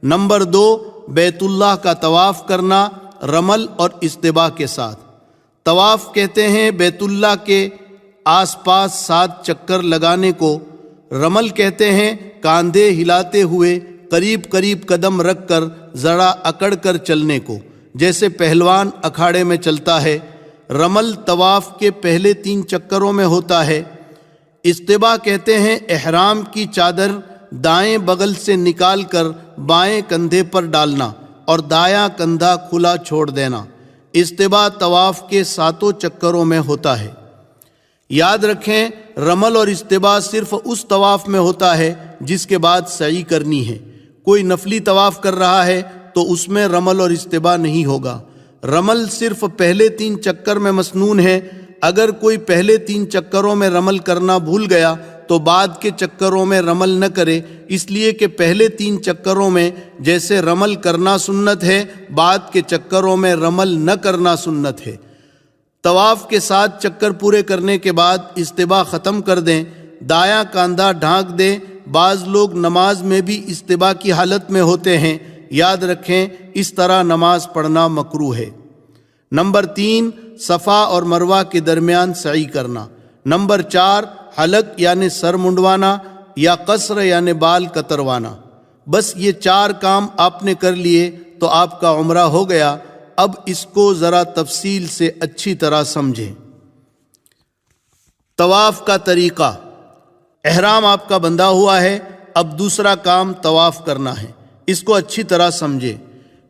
نمبر 2، بیت اللہ کا طواف کرنا رمل اور استباء کے ساتھ۔ طواف کہتے ہیں بیت اللہ کے آس پاس 7 چکر لگانے کو۔ رمل کہتے ہیں کاندھے ہلاتے ہوئے قریب قریب قدم رکھ کر ذرا اکڑ کر چلنے کو، جیسے پہلوان اکھاڑے میں چلتا ہے۔ رمل طواف کے پہلے 3 چکروں میں ہوتا ہے۔ استباء کہتے ہیں احرام کی چادر دائیں بغل سے نکال کر بائیں کندھے پر ڈالنا اور دایاں کندھا کھلا چھوڑ دینا۔ استباء طواف کے 7 چکروں میں ہوتا ہے۔ یاد رکھیں، رمل اور استباء صرف اس طواف میں ہوتا ہے جس کے بعد سعی کرنی ہے۔ کوئی نفلی طواف کر رہا ہے تو اس میں رمل اور استباء نہیں ہوگا۔ رمل صرف پہلے 3 چکر میں مسنون ہے۔ اگر کوئی پہلے 3 چکروں میں رمل کرنا بھول گیا تو بعد کے چکروں میں رمل نہ کرے، اس لیے کہ پہلے 3 چکروں میں جیسے رمل کرنا سنت ہے، بعد کے چکروں میں رمل نہ کرنا سنت ہے۔ طواف کے 7 چکر پورے کرنے کے بعد استباء ختم کر دیں، دایاں کاندھا ڈھانک دیں۔ بعض لوگ نماز میں بھی استباء کی حالت میں ہوتے ہیں، یاد رکھیں اس طرح نماز پڑھنا مکروہ ہے۔ نمبر 3، صفا اور مروہ کے درمیان سعی کرنا۔ نمبر 4، حلق یعنی سر منڈوانا یا قصر یعنی بال کتروانا۔ بس یہ 4 کام آپ نے کر لیے تو آپ کا عمرہ ہو گیا۔ اب اس کو ذرا تفصیل سے اچھی طرح سمجھیں۔ طواف کا طریقہ، احرام آپ کا بندھا ہوا ہے، اب دوسرا کام طواف کرنا ہے، اس کو اچھی طرح سمجھیں۔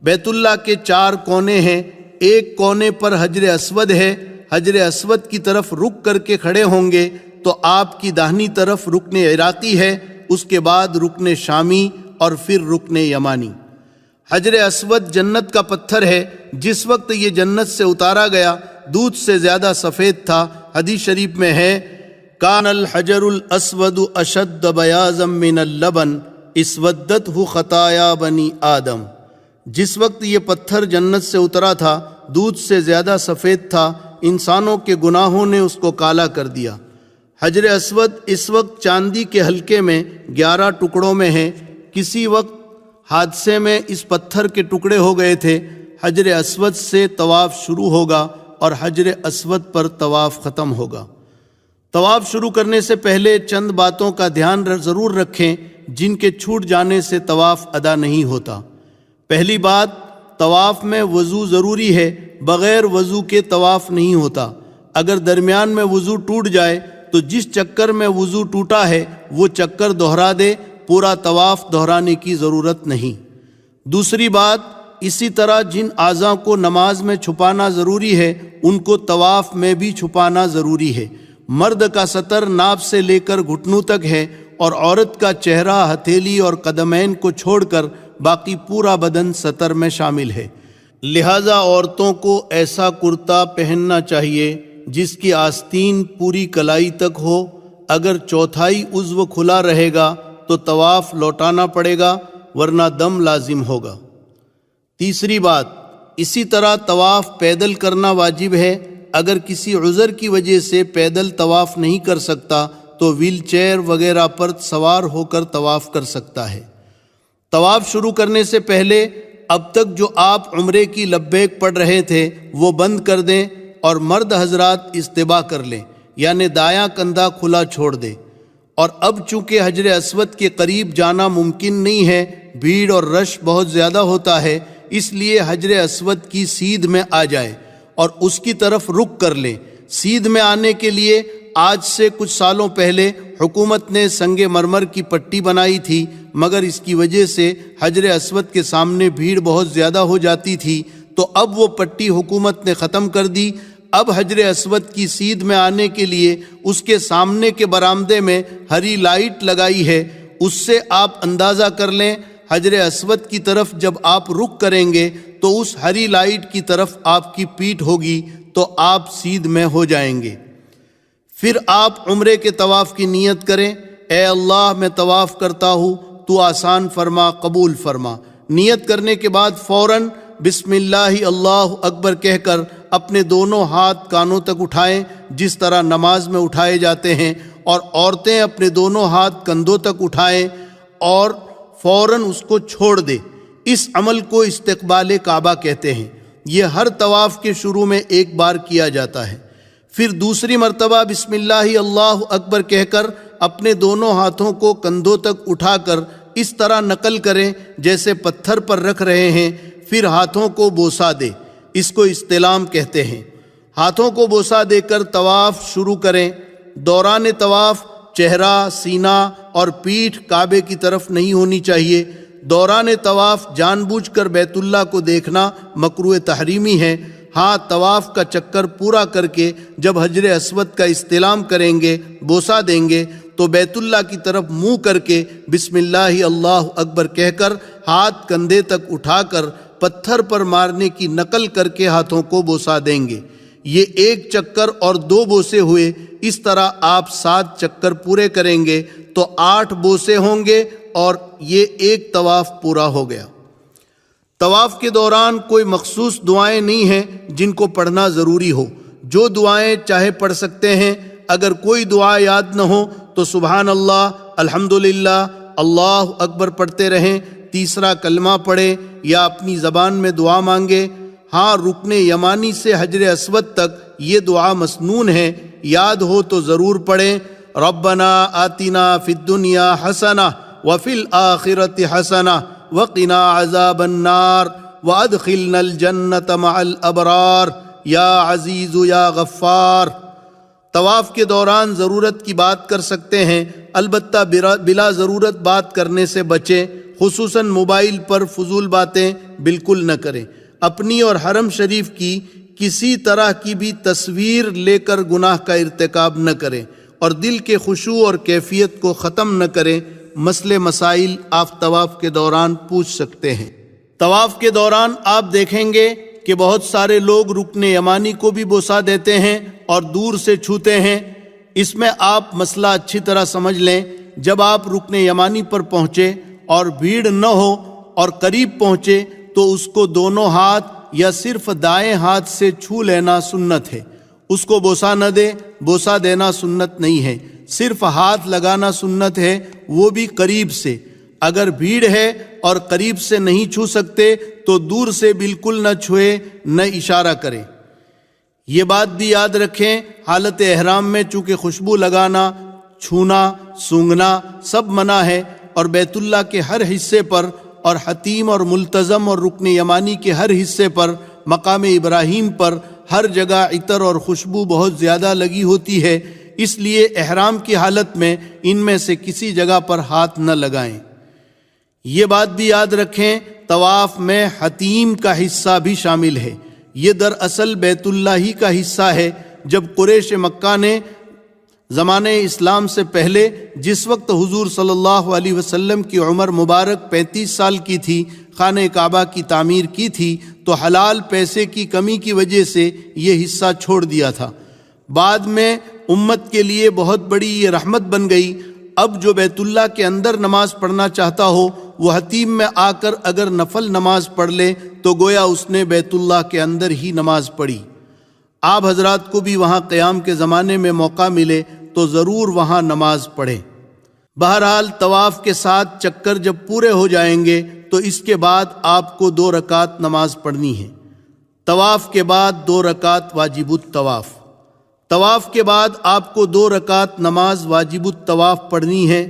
بیت اللہ کے 4 کونے ہیں، ایک کونے پر حجر اسود ہے، حجر اسود کی طرف رک کر کے کھڑے ہوں گے تو آپ کی داہنی طرف رکن عراقی ہے، اس کے بعد رکن شامی اور پھر رکن یمانی۔ حجر اسود جنت کا پتھر ہے، جس وقت یہ جنت سے اتارا گیا دودھ سے زیادہ سفید تھا۔ حدیث شریف میں ہے کان الحجر الاسود اشد بیاضا من اللبن اسودته خطایا بنی آدم۔ جس وقت یہ پتھر جنت سے اترا تھا دودھ سے زیادہ سفید تھا، انسانوں کے گناہوں نے اس کو کالا کر دیا۔ حجر اسود اس وقت چاندی کے حلقے میں 11 ٹکڑوں میں ہے۔ کسی وقت حادثے میں اس پتھر کے ٹکڑے ہو گئے تھے۔ حجر اسود سے طواف شروع ہوگا اور حجر اسود پر طواف ختم ہوگا۔ طواف شروع کرنے سے پہلے چند باتوں کا دھیان ضرور رکھیں جن کے چھوٹ جانے سے طواف ادا نہیں ہوتا۔ پہلی بات، طواف میں وضو ضروری ہے، بغیر وضو کے طواف نہیں ہوتا۔ اگر درمیان میں وضو ٹوٹ جائے تو جس چکر میں وضو ٹوٹا ہے وہ چکر دہرا دے، پورا طواف دہرانے کی ضرورت نہیں۔ دوسری بات، اسی طرح جن اعضاء کو نماز میں چھپانا ضروری ہے ان کو طواف میں بھی چھپانا ضروری ہے۔ مرد کا سطر ناف سے لے کر گھٹنوں تک ہے اور عورت کا چہرہ، ہتھیلی اور قدمین کو چھوڑ کر باقی پورا بدن سطر میں شامل ہے۔ لہذا عورتوں کو ایسا کرتا پہننا چاہیے جس کی آستین پوری کلائی تک ہو۔ اگر چوتھائی عضو کھلا رہے گا تو طواف لوٹانا پڑے گا، ورنہ دم لازم ہوگا۔ تیسری بات، اسی طرح طواف پیدل کرنا واجب ہے۔ اگر کسی عذر کی وجہ سے پیدل طواف نہیں کر سکتا تو ویل چیئر وغیرہ پر سوار ہو کر طواف کر سکتا ہے۔ طواف شروع کرنے سے پہلے اب تک جو آپ عمرے کی لبیک پڑھ رہے تھے وہ بند کر دیں اور مرد حضرات استباء کر لیں، یعنی دایاں کندھا کھلا چھوڑ دیں۔ اور اب چونکہ حجر اسود کے قریب جانا ممکن نہیں ہے، بھیڑ اور رش بہت زیادہ ہوتا ہے، اس لیے حجر اسود کی سیدھ میں آ جائے اور اس کی طرف رک کر لیں۔ سیدھ میں آنے کے لیے آج سے کچھ سالوں پہلے حکومت نے سنگ مرمر کی پٹی بنائی تھی، مگر اس کی وجہ سے حجر اسود کے سامنے بھیڑ بہت زیادہ ہو جاتی تھی، تو اب وہ پٹی حکومت نے ختم کر دی۔ اب حجر اسود کی سیدھ میں آنے کے لیے اس کے سامنے کے برآمدے میں ہری لائٹ لگائی ہے، اس سے آپ اندازہ کر لیں حجر اسود کی طرف جب آپ رخ کریں گے تو اس ہری لائٹ کی طرف آپ کی پیٹھ ہوگی تو آپ سیدھ میں ہو جائیں گے۔ پھر آپ عمرے کے طواف کی نیت کریں، اے اللہ میں طواف کرتا ہوں، تو آسان فرما، قبول فرما۔ نیت کرنے کے بعد فوراً بسم اللہ اللہ اکبر کہہ کر اپنے دونوں ہاتھ کانوں تک اٹھائیں، جس طرح نماز میں اٹھائے جاتے ہیں، اور عورتیں اپنے دونوں ہاتھ کندھوں تک اٹھائیں اور فوراً اس کو چھوڑ دیں۔ اس عمل کو استقبال کعبہ کہتے ہیں۔ یہ ہر طواف کے شروع میں ایک بار کیا جاتا ہے۔ پھر دوسری مرتبہ بسم اللہ اللہ اکبر کہہ کر اپنے دونوں ہاتھوں کو کندھوں تک اٹھا کر اس طرح نقل کریں جیسے پتھر پر رکھ رہے ہیں، پھر ہاتھوں کو بوسہ دیں، اس کو استلام کہتے ہیں۔ ہاتھوں کو بوسہ دے کر طواف شروع کریں۔ دوران طواف چہرہ، سینہ اور پیٹھ کعبے کی طرف نہیں ہونی چاہیے۔ دوران طواف جان بوجھ کر بیت اللہ کو دیکھنا مکروہ تحریمی ہے۔ ہاں، طواف کا چکر پورا کر کے جب حجر اسود کا استلام کریں گے، بوسہ دیں گے، تو بیت اللہ کی طرف منہ کر کے بسم اللہ اللہ اکبر کہہ کر ہاتھ کندھے تک اٹھا کر پتھر پر مارنے کی نقل کر کے ہاتھوں کو بوسہ دیں گے۔ یہ ایک چکر اور 2 بوسے ہوئے، اس طرح آپ 7 چکر پورے کریں گے تو 8 بوسے ہوں گے اور یہ ایک طواف پورا ہو گیا۔ طواف کے دوران کوئی مخصوص دعائیں نہیں ہیں جن کو پڑھنا ضروری ہو، جو دعائیں چاہے پڑھ سکتے ہیں۔ اگر کوئی دعا یاد نہ ہو تو سبحان اللہ، الحمدللہ، اللہ اکبر پڑھتے رہیں، تیسرا کلمہ پڑھیں یا اپنی زبان میں دعا مانگے۔ ہاں، رکن یمانی سے حجر اسود تک یہ دعا مسنون ہے، یاد ہو تو ضرور پڑھیں۔ ربنا آتنا فی الدنیا حسنہ وفی الآخرۃ حسنہ وقنا عذاب النار وادخلنا الجنۃ مع الابرار یا عزیز یا غفار۔ طواف کے دوران ضرورت کی بات کر سکتے ہیں، البتہ بلا ضرورت بات کرنے سے بچیں، خصوصاً موبائل پر فضول باتیں بالکل نہ کریں۔ اپنی اور حرم شریف کی کسی طرح کی بھی تصویر لے کر گناہ کا ارتکاب نہ کریں اور دل کے خشوع اور کیفیت کو ختم نہ کریں۔ مسئلے مسائل آپ طواف کے دوران پوچھ سکتے ہیں۔ طواف کے دوران آپ دیکھیں گے کہ بہت سارے لوگ رکن یمانی کو بھی بوسہ دیتے ہیں اور دور سے چھوتے ہیں۔ اس میں آپ مسئلہ اچھی طرح سمجھ لیں۔ جب آپ رکن یمانی پر پہنچے اور بھیڑ نہ ہو اور قریب پہنچے تو اس کو دونوں ہاتھ یا صرف دائیں ہاتھ سے چھو لینا سنت ہے۔ اس کو بوسہ نہ دے، بوسہ دینا سنت نہیں ہے، صرف ہاتھ لگانا سنت ہے، وہ بھی قریب سے۔ اگر بھیڑ ہے اور قریب سے نہیں چھو سکتے تو دور سے بالکل نہ چھوئے، نہ اشارہ کریں۔ یہ بات بھی یاد رکھیں، حالت احرام میں چونکہ خوشبو لگانا، چھونا، سونگھنا سب منع ہے، اور بیت اللہ کے ہر حصے پر اور حتیم اور ملتزم اور رکن یمانی کے ہر حصے پر، مقام ابراہیم پر ہر جگہ عطر اور خوشبو بہت زیادہ لگی ہوتی ہے، اس لیے احرام کی حالت میں ان میں سے کسی جگہ پر ہاتھ نہ لگائیں۔ یہ بات بھی یاد رکھیں، طواف میں حتیم کا حصہ بھی شامل ہے۔ یہ دراصل بیت اللہ ہی کا حصہ ہے۔ جب قریش مکہ نے زمانہ اسلام سے پہلے، جس وقت حضور صلی اللہ علیہ وسلم کی عمر مبارک 35 سال کی تھی، خانہ کعبہ کی تعمیر کی تھی تو حلال پیسے کی کمی کی وجہ سے یہ حصہ چھوڑ دیا تھا۔ بعد میں امت کے لیے بہت بڑی یہ رحمت بن گئی۔ اب جو بیت اللہ کے اندر نماز پڑھنا چاہتا ہو وہ حتیم میں آ کر اگر نفل نماز پڑھ لے تو گویا اس نے بیت اللہ کے اندر ہی نماز پڑھی۔ آپ حضرات کو بھی وہاں قیام کے زمانے میں موقع ملے تو ضرور وہاں نماز پڑھیں۔ بہرحال طواف کے 7 چکر جب پورے ہو جائیں گے تو اس کے بعد آپ کو 2 رکعت نماز پڑھنی ہے۔ طواف کے بعد 2 رکعت واجب الطواف۔ طواف کے بعد آپ کو 2 رکعت نماز واجب الطواف پڑھنی ہے۔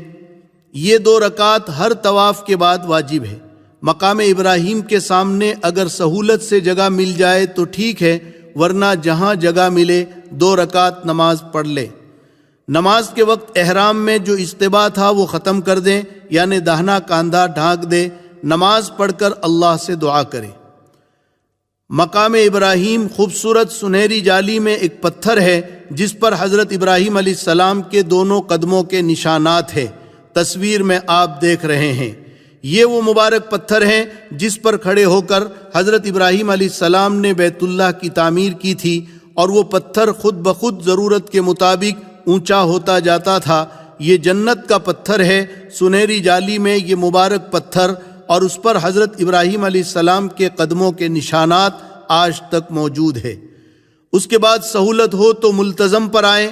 یہ 2 رکعت ہر طواف کے بعد واجب ہے۔ مقام ابراہیم کے سامنے اگر سہولت سے جگہ مل جائے تو ٹھیک ہے، ورنہ جہاں جگہ ملے 2 رکعت نماز پڑھ لے۔ نماز کے وقت احرام میں جو اجتباء تھا وہ ختم کر دیں، یعنی داہنا کاندھا ڈھانک دے، نماز پڑھ کر اللہ سے دعا کرے۔ مقام ابراہیم خوبصورت سنہری جالی میں ایک پتھر ہے جس پر حضرت ابراہیم علیہ السلام کے دونوں قدموں کے نشانات ہیں، تصویر میں آپ دیکھ رہے ہیں۔ یہ وہ مبارک پتھر ہیں جس پر کھڑے ہو کر حضرت ابراہیم علیہ السلام نے بیت اللہ کی تعمیر کی تھی، اور وہ پتھر خود بخود ضرورت کے مطابق اونچا ہوتا جاتا تھا۔ یہ جنت کا پتھر ہے، سنہری جالی میں یہ مبارک پتھر، اور اس پر حضرت ابراہیم علیہ السلام کے قدموں کے نشانات آج تک موجود ہے۔ اس کے بعد سہولت ہو تو ملتزم پر آئیں۔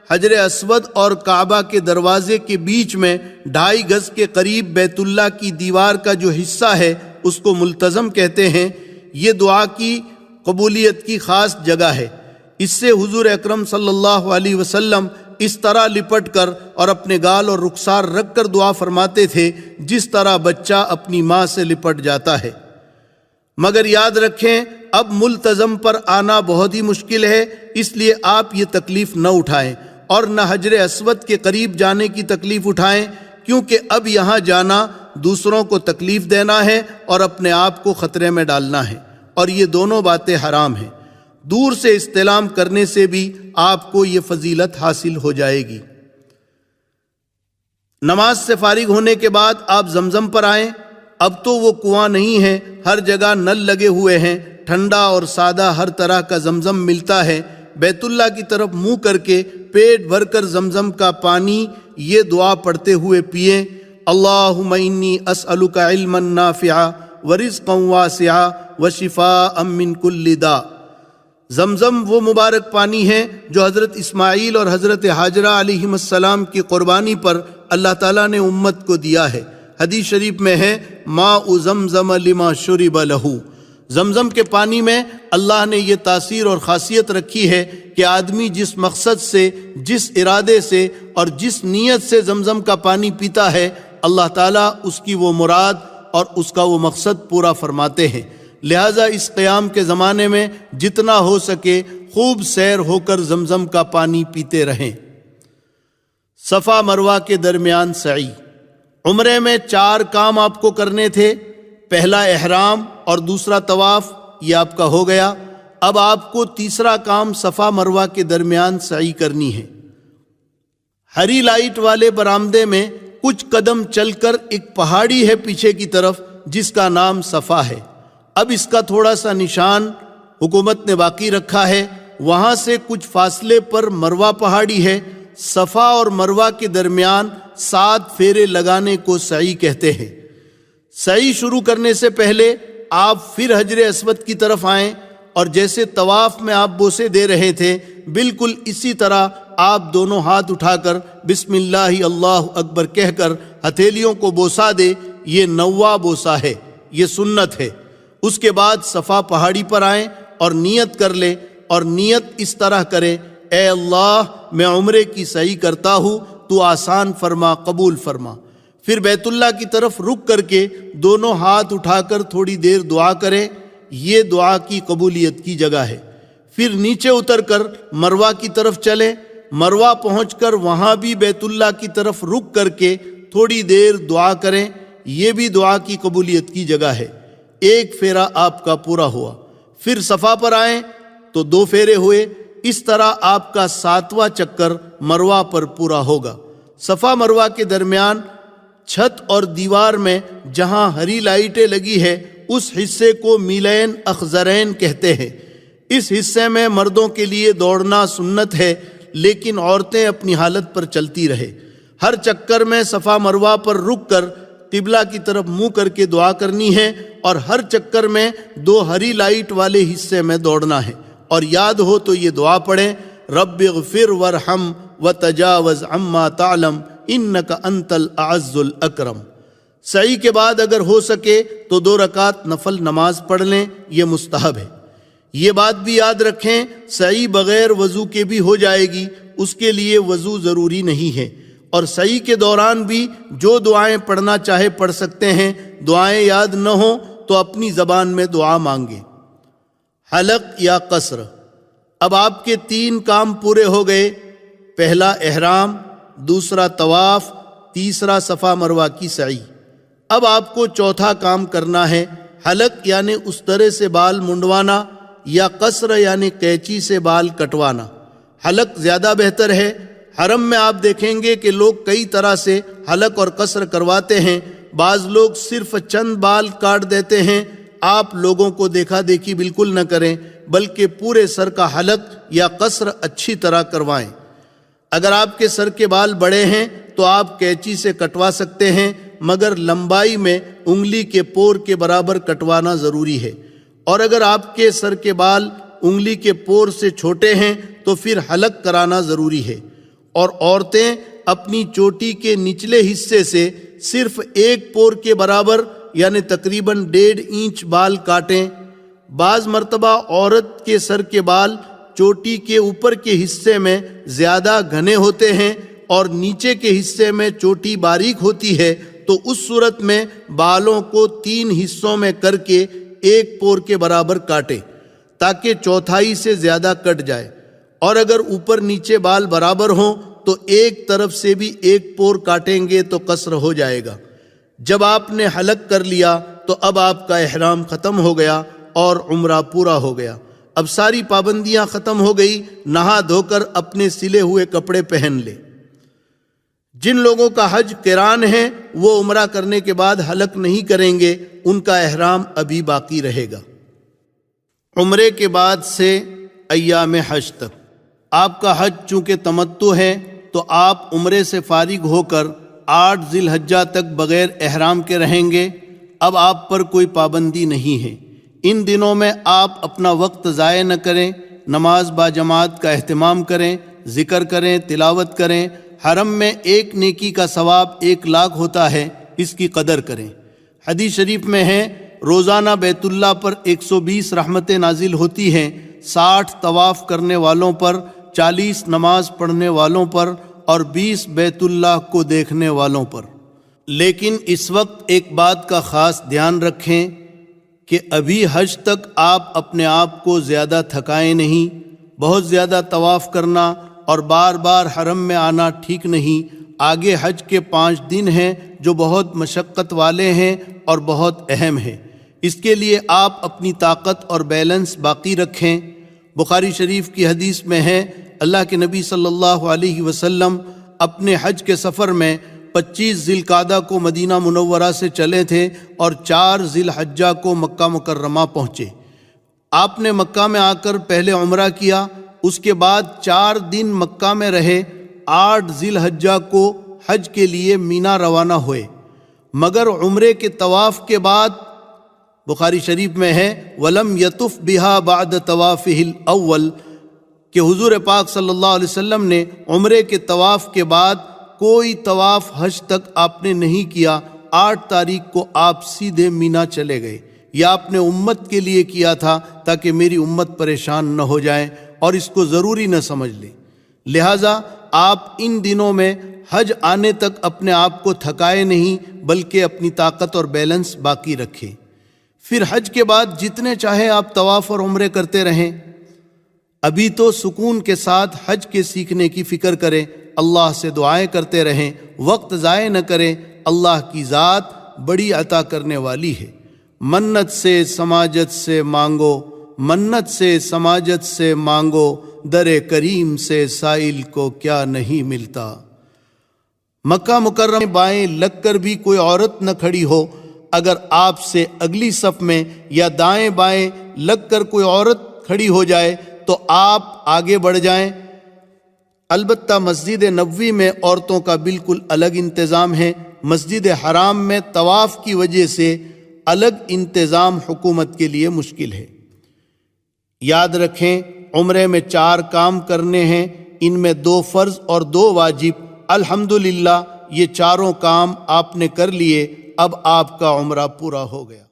حجر اسود اور کعبہ کے دروازے کے بیچ میں 2.5 گز کے قریب بیت اللہ کی دیوار کا جو حصہ ہے اس کو ملتزم کہتے ہیں۔ یہ دعا کی قبولیت کی خاص جگہ ہے۔ اس سے حضور اکرم صلی اللہ علیہ وسلم اس طرح لپٹ کر اور اپنے گال اور رخسار رکھ کر دعا فرماتے تھے جس طرح بچہ اپنی ماں سے لپٹ جاتا ہے۔ مگر یاد رکھیں، اب ملتزم پر آنا بہت ہی مشکل ہے، اس لیے آپ یہ تکلیف نہ اٹھائیں اور نہ حجر اسود کے قریب جانے کی تکلیف اٹھائیں، کیونکہ اب یہاں جانا دوسروں کو تکلیف دینا ہے اور اپنے آپ کو خطرے میں ڈالنا ہے، اور یہ دونوں باتیں حرام ہیں۔ دور سے استلام کرنے سے بھی آپ کو یہ فضیلت حاصل ہو جائے گی۔ نماز سے فارغ ہونے کے بعد آپ زمزم پر آئیں۔ اب تو وہ کنواں نہیں ہے، ہر جگہ نل لگے ہوئے ہیں، ٹھنڈا اور سادہ ہر طرح کا زمزم ملتا ہے۔ بیت اللہ کی طرف منہ کر کے پیٹ بھر کر زمزم کا پانی یہ دعا پڑھتے ہوئے پئیں، اللہم انی اسألک علما نافعا ورزقا واسعا وشفاء من کل داء۔ زمزم وہ مبارک پانی ہے جو حضرت اسماعیل اور حضرت ہاجرہ علیہم السلام کی قربانی پر اللہ تعالیٰ نے امت کو دیا ہے۔ حدیث شریف میں ہے ماء زمزم لما شرب لہ، زمزم کے پانی میں اللہ نے یہ تاثیر اور خاصیت رکھی ہے کہ آدمی جس مقصد سے، جس ارادے سے اور جس نیت سے زمزم کا پانی پیتا ہے، اللہ تعالیٰ اس کی وہ مراد اور اس کا وہ مقصد پورا فرماتے ہیں۔ لہٰذا اس قیام کے زمانے میں جتنا ہو سکے خوب سیر ہو کر زمزم کا پانی پیتے رہیں۔ صفا مروہ کے درمیان سعی۔ عمرے میں 4 کام آپ کو کرنے تھے، پہلا احرام اور دوسرا طواف، یہ آپ کا ہو گیا۔ اب آپ کو تیسرا کام صفا مروہ کے درمیان سعی کرنی ہے۔ ہری لائٹ والے برآمدے میں کچھ قدم چل کر ایک پہاڑی ہے پیچھے کی طرف جس کا نام صفا ہے۔ اب اس کا تھوڑا سا نشان حکومت نے باقی رکھا ہے، وہاں سے کچھ فاصلے پر مروہ پہاڑی ہے۔ صفا اور مروہ کے درمیان 7 پھیرے لگانے کو سعی کہتے ہیں۔ سعی شروع کرنے سے پہلے آپ پھر حجر اسود کی طرف آئیں اور جیسے طواف میں آپ بوسے دے رہے تھے بالکل اسی طرح آپ دونوں ہاتھ اٹھا کر بسم اللہ اللہ اکبر کہہ کر ہتھیلیوں کو بوسا دے۔ یہ 9واں بوسا ہے، یہ سنت ہے۔ اس کے بعد صفا پہاڑی پر آئیں اور نیت کر لیں، اور نیت اس طرح کریں، اے اللہ میں عمرے کی سعی کرتا ہوں، تو آسان فرما، قبول فرما۔ پھر بیت اللہ کی طرف رک کر کے دونوں ہاتھ اٹھا کر تھوڑی دیر دعا کریں، یہ دعا کی قبولیت کی جگہ ہے۔ پھر نیچے اتر کر مروہ کی طرف چلیں، مروہ پہنچ کر وہاں بھی بیت اللہ کی طرف رک کر کے تھوڑی دیر دعا کریں، یہ بھی دعا کی قبولیت کی جگہ ہے۔ ایک پھیرا آپ کا پورا ہوا۔ پھر صفا پر آئیں تو 2 پھیرے ہوئے، اس طرح آپ کا 7واں چکر مروہ پر پورا ہوگا۔ صفا مروہ کے درمیان چھت اور دیوار میں جہاں ہری لائٹیں لگی ہے اس حصے کو میلین اخضرین کہتے ہیں۔ اس حصے میں مردوں کے لیے دوڑنا سنت ہے، لیکن عورتیں اپنی حالت پر چلتی رہے۔ ہر چکر میں صفا مروہ پر رک کر قبلہ کی طرف منہ کر کے دعا کرنی ہے، اور ہر چکر میں 2 ہری لائٹ والے حصے میں دوڑنا ہے۔ اور یاد ہو تو یہ دعا پڑھیں، رب اغفر وارحم وتجاوز عما تعلم انک انت الاعز الاکرم۔ سعی کے بعد اگر ہو سکے تو 2 رکعت نفل نماز پڑھ لیں، یہ مستحب ہے۔ یہ بات بھی یاد رکھیں، سعی بغیر وضو کے بھی ہو جائے گی، اس کے لیے وضو ضروری نہیں ہے۔ اور سعی کے دوران بھی جو دعائیں پڑھنا چاہے پڑھ سکتے ہیں، دعائیں یاد نہ ہوں تو اپنی زبان میں دعا مانگیں۔ حلق یا قصر۔ اب آپ کے 3 کام پورے ہو گئے، پہلا احرام، دوسرا طواف، تیسرا صفا مروہ کی سعی۔ اب آپ کو چوتھا کام کرنا ہے، حلق یعنی استرے سے بال منڈوانا، یا قصر یعنی قینچی سے بال کٹوانا۔ حلق زیادہ بہتر ہے۔ حرم میں آپ دیکھیں گے کہ لوگ کئی طرح سے حلق اور قصر کرواتے ہیں۔ بعض لوگ صرف چند بال کاٹ دیتے ہیں۔ آپ لوگوں کو دیکھا دیکھی بالکل نہ کریں، بلکہ پورے سر کا حلق یا قصر اچھی طرح کروائیں۔ اگر آپ کے سر کے بال بڑے ہیں تو آپ قینچی سے کٹوا سکتے ہیں، مگر لمبائی میں انگلی کے پور کے برابر کٹوانا ضروری ہے۔ اور اگر آپ کے سر کے بال انگلی کے پور سے چھوٹے ہیں تو پھر حلق کرانا ضروری ہے۔ اور عورتیں اپنی چوٹی کے نچلے حصے سے صرف 1 پور کے برابر یعنی تقریباً 1.5 انچ بال کاٹیں۔ بعض مرتبہ عورت کے سر کے بال چوٹی کے اوپر کے حصے میں زیادہ گھنے ہوتے ہیں اور نیچے کے حصے میں چوٹی باریک ہوتی ہے، تو اس صورت میں بالوں کو 3 حصوں میں کر کے 1 پور کے برابر کاٹیں تاکہ چوتھائی سے زیادہ کٹ جائے۔ اور اگر اوپر نیچے بال برابر ہوں تو ایک طرف سے بھی 1 پور کاٹیں گے تو قصر ہو جائے گا۔ جب آپ نے حلق کر لیا تو اب آپ کا احرام ختم ہو گیا اور عمرہ پورا ہو گیا۔ اب ساری پابندیاں ختم ہو گئی، نہا دھو کر اپنے سلے ہوئے کپڑے پہن لے۔ جن لوگوں کا حج قران ہے وہ عمرہ کرنے کے بعد حلق نہیں کریں گے، ان کا احرام ابھی باقی رہے گا۔ عمرے کے بعد سے ایام حج تک آپ کا حج چونکہ تمتع ہے تو آپ عمرے سے فارغ ہو کر 8 ذی الحجہ تک بغیر احرام کے رہیں گے۔ اب آپ پر کوئی پابندی نہیں ہے۔ ان دنوں میں آپ اپنا وقت ضائع نہ کریں، نماز باجماعت کا اہتمام کریں، ذکر کریں، تلاوت کریں۔ حرم میں ایک نیکی کا ثواب 1 لاکھ ہوتا ہے، اس کی قدر کریں۔ حدیث شریف میں ہے روزانہ بیت اللہ پر 120 رحمتیں نازل ہوتی ہیں، 60 طواف کرنے والوں پر، 40 نماز پڑھنے والوں پر اور 20 بیت اللہ کو دیکھنے والوں پر۔ لیکن اس وقت ایک بات کا خاص دھیان رکھیں کہ ابھی حج تک آپ اپنے آپ کو زیادہ تھکائیں نہیں۔ بہت زیادہ طواف کرنا اور بار بار حرم میں آنا ٹھیک نہیں۔ آگے حج کے 5 دن ہیں جو بہت مشقت والے ہیں اور بہت اہم ہیں۔ اس کے لیے آپ اپنی طاقت اور بیلنس باقی رکھیں۔ بخاری شریف کی حدیث میں ہے اللہ کے نبی صلی اللہ علیہ وسلم اپنے حج کے سفر میں 25 ذی القعدہ کو مدینہ منورہ سے چلے تھے اور 4 ذی الحجہ کو مکہ مکرمہ پہنچے۔ آپ نے مکہ میں آ کر پہلے عمرہ کیا، اس کے بعد 4 دن مکہ میں رہے۔ 8 ذی الحجہ کو حج کے لیے مینا روانہ ہوئے، مگر عمرے کے طواف کے بعد بخاری شریف میں ہے وَلَمْ يَطُفْ بِهَا بَعْدَ طَوَافِهِ الْأَوَّلِ کہ حضور پاک صلی اللہ علیہ وسلم نے عمرے کے طواف کے بعد کوئی طواف حج تک آپ نے نہیں کیا۔ 8 تاریخ کو آپ سیدھے مینا چلے گئے۔ یہ آپ نے امت کے لیے کیا تھا تاکہ میری امت پریشان نہ ہو جائے اور اس کو ضروری نہ سمجھ لیں۔ لہٰذا آپ ان دنوں میں حج آنے تک اپنے آپ کو تھکائے نہیں بلکہ اپنی طاقت اور بیلنس باقی رکھیں۔ پھر حج کے بعد جتنے چاہیں آپ طواف اور عمرے کرتے رہیں۔ ابھی تو سکون کے ساتھ حج کے سیکھنے کی فکر کریں، اللہ سے دعائیں کرتے رہیں، وقت ضائع نہ کریں۔ اللہ کی ذات بڑی عطا کرنے والی ہے۔ منت سے سماجت سے مانگو، منت سے سماجت سے مانگو، در کریم سے سائل کو کیا نہیں ملتا۔ مکہ مکرمہ میں بائیں لگ کر بھی کوئی عورت نہ کھڑی ہو۔ اگر آپ سے اگلی صف میں یا دائیں بائیں لگ کر کوئی عورت کھڑی ہو جائے تو آپ آگے بڑھ جائیں۔ البتہ مسجد نبوی میں عورتوں کا بالکل الگ انتظام ہے۔ مسجد حرام میں طواف کی وجہ سے الگ انتظام حکومت کے لیے مشکل ہے۔ یاد رکھیں عمرے میں 4 کام کرنے ہیں، ان میں 2 فرض اور 2 واجب۔ الحمدللہ یہ چاروں کام آپ نے کر لیے، اب آپ کا عمرہ پورا ہو گیا۔